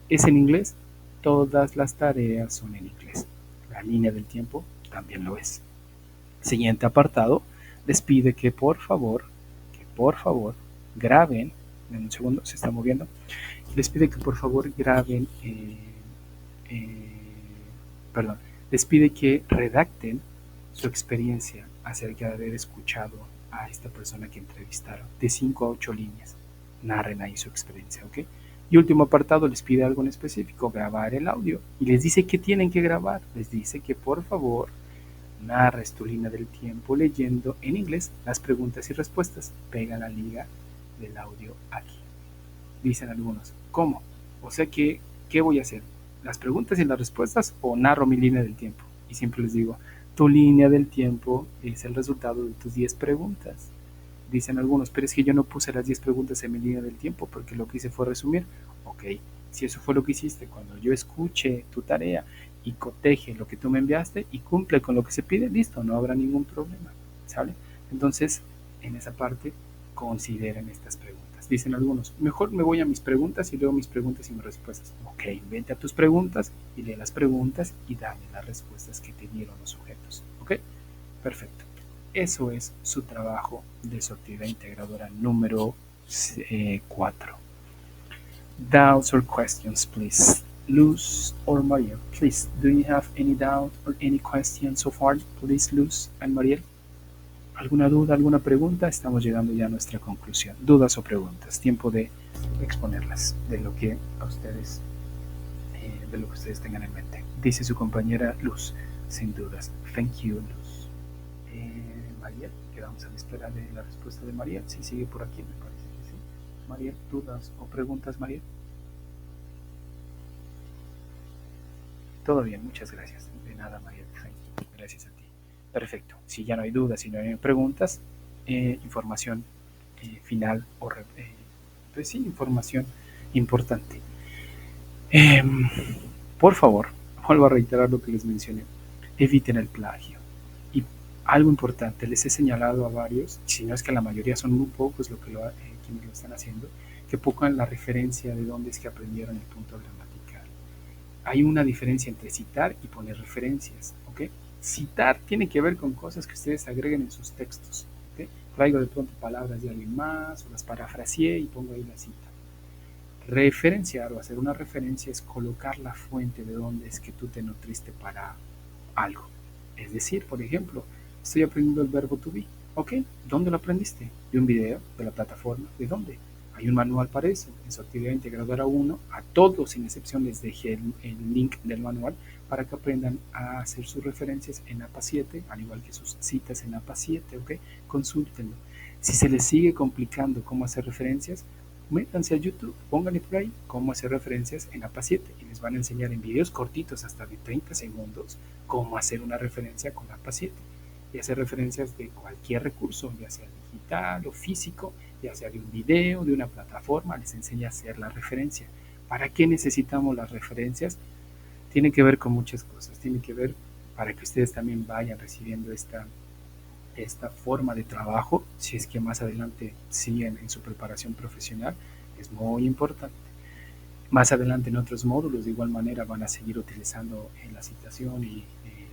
¿Es en inglés? Todas las tareas son en inglés. La línea del tiempo también lo es. Siguiente apartado, les pide que por favor, graben, en un segundo se está moviendo, les pide que por favor graben, perdón, les pide que redacten su experiencia acerca de haber escuchado a esta persona que entrevistaron, de 5 a 8 líneas. Narren ahí su experiencia, ¿ok? Y último apartado, les pide algo en específico, grabar el audio. Y les dice que tienen que grabar. Les dice que por favor narres tu línea del tiempo leyendo en inglés las preguntas y respuestas. Pega la liga del audio aquí. Dicen algunos, ¿cómo? O sea que, ¿qué voy a hacer? ¿Las preguntas y las respuestas o narro mi línea del tiempo? Y siempre les digo, tu línea del tiempo es el resultado de tus 10 preguntas. Dicen algunos, pero es que yo no puse las 10 preguntas en mi línea del tiempo porque lo que hice fue resumir. Ok, si eso fue lo que hiciste, cuando yo escuche tu tarea y coteje lo que tú me enviaste y cumple con lo que se pide, listo, no habrá ningún problema, ¿sale? Entonces, en esa parte, consideren estas preguntas. Dicen algunos, mejor me voy a mis preguntas y leo mis preguntas y mis respuestas. Ok, vente a tus preguntas y lee las preguntas y dame las respuestas que te dieron los sujetos. Ok, perfecto. Eso es su trabajo de su actividad integradora número 4. Doubts or questions, please. Luz or Mariel, please. Do you have any doubt or any question so far? Please, Luz and Mariel. ¿Alguna duda, alguna pregunta? Estamos llegando ya a nuestra conclusión. Dudas o preguntas. Tiempo de exponerlas de lo que a ustedes, de lo que ustedes tengan en mente. Dice su compañera Luz, sin dudas. Thank you, Luz. Mariel, quedamos a la espera de la respuesta de Mariel. Si sigue por aquí, me parece que sí. Mariel, ¿dudas o preguntas, Mariel? Todo bien, muchas gracias. De nada, Mariel. Gracias a ti. Perfecto. Si ya no hay dudas, si no hay preguntas, información final o pues sí, información importante. Por favor, vuelvo a reiterar lo que les mencioné. Eviten el plagio. Y algo importante, les he señalado a varios, si no es que la mayoría, son muy pocos quienes lo están haciendo, que pongan la referencia de dónde es que aprendieron el punto gramatical. Hay una diferencia entre citar y poner referencias, ¿ok? Citar tiene que ver con cosas que ustedes agreguen en sus textos, ¿ok? Traigo de pronto palabras de alguien más o las parafraseé y pongo ahí la cita. Referenciar o hacer una referencia es colocar la fuente de donde es que tú te nutriste para algo. Es decir, por ejemplo, estoy aprendiendo el verbo to be. ¿Ok? ¿Dónde lo aprendiste? De un video, de la plataforma. ¿De dónde? Hay un manual para eso. En su actividad integradora 1, a todos sin excepción les dejé el link del manual para que aprendan a hacer sus referencias en APA 7, al igual que sus citas en APA 7, ¿ok? Consúltenlo. Si se les sigue complicando cómo hacer referencias, métanse a YouTube, pónganle por ahí cómo hacer referencias en APA 7 y les van a enseñar en videos cortitos hasta de 30 segundos cómo hacer una referencia con APA 7 y hacer referencias de cualquier recurso, ya sea digital o físico, ya sea de un video, de una plataforma, les enseña a hacer la referencia. ¿Para qué necesitamos las referencias? Tiene que ver con muchas cosas, tiene que ver para que ustedes también vayan recibiendo esta forma de trabajo, si es que más adelante siguen en su preparación profesional, es muy importante. Más adelante en otros módulos de igual manera van a seguir utilizando la citación y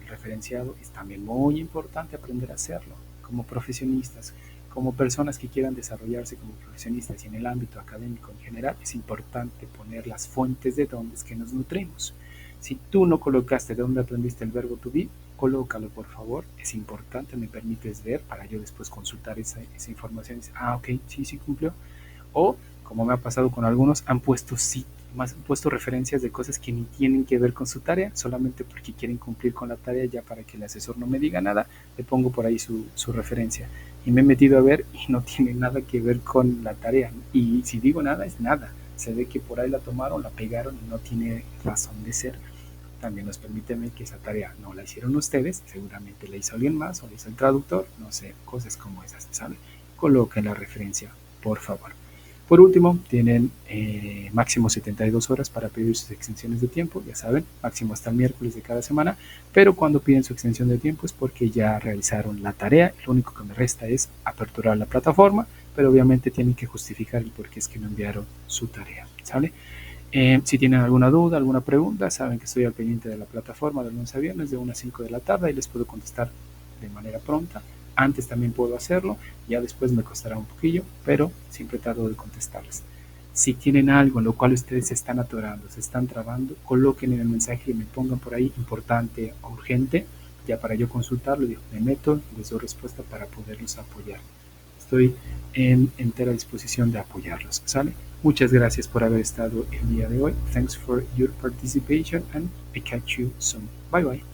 el referenciado. Es también muy importante aprender a hacerlo como profesionistas, como personas que quieran desarrollarse como profesionistas y en el ámbito académico en general. Es importante poner las fuentes de donde es que nos nutrimos. Si tú no colocaste de dónde aprendiste el verbo to be, colócalo por favor, es importante, me permites ver para yo después consultar esa información y decir, ok, sí cumplió. O, como me ha pasado con algunos, han puesto referencias de cosas que ni tienen que ver con su tarea, solamente porque quieren cumplir con la tarea, ya para que el asesor no me diga nada, le pongo por ahí su referencia. Y me he metido a ver y no tiene nada que ver con la tarea. Y si digo nada, es nada. Se ve que por ahí la tomaron, la pegaron y no tiene razón de ser. También nos permite que esa tarea no la hicieron ustedes, seguramente la hizo alguien más o la hizo el traductor, no sé, cosas como esas, ¿sabe? Coloquen la referencia, por favor. Por último, tienen máximo 72 horas para pedir sus extensiones de tiempo, ya saben, máximo hasta el miércoles de cada semana, pero cuando piden su extensión de tiempo es porque ya realizaron la tarea, lo único que me resta es aperturar la plataforma, pero obviamente tienen que justificar el por qué es que no enviaron su tarea, ¿sale? Si tienen alguna duda, alguna pregunta, saben que estoy al pendiente de la plataforma de lunes a viernes de 1 a 5 de la tarde y les puedo contestar de manera pronta. Antes también puedo hacerlo, ya después me costará un poquillo, pero siempre trato de contestarles. Si tienen algo en lo cual ustedes se están atorando, se están trabando, coloquen en el mensaje y me pongan por ahí importante o urgente, ya para yo consultarlo, me meto, les doy respuesta para poderlos apoyar. Estoy en entera disposición de apoyarlos, ¿sale? Muchas gracias por haber estado el día de hoy. Thanks for your participation and I catch you soon. Bye bye.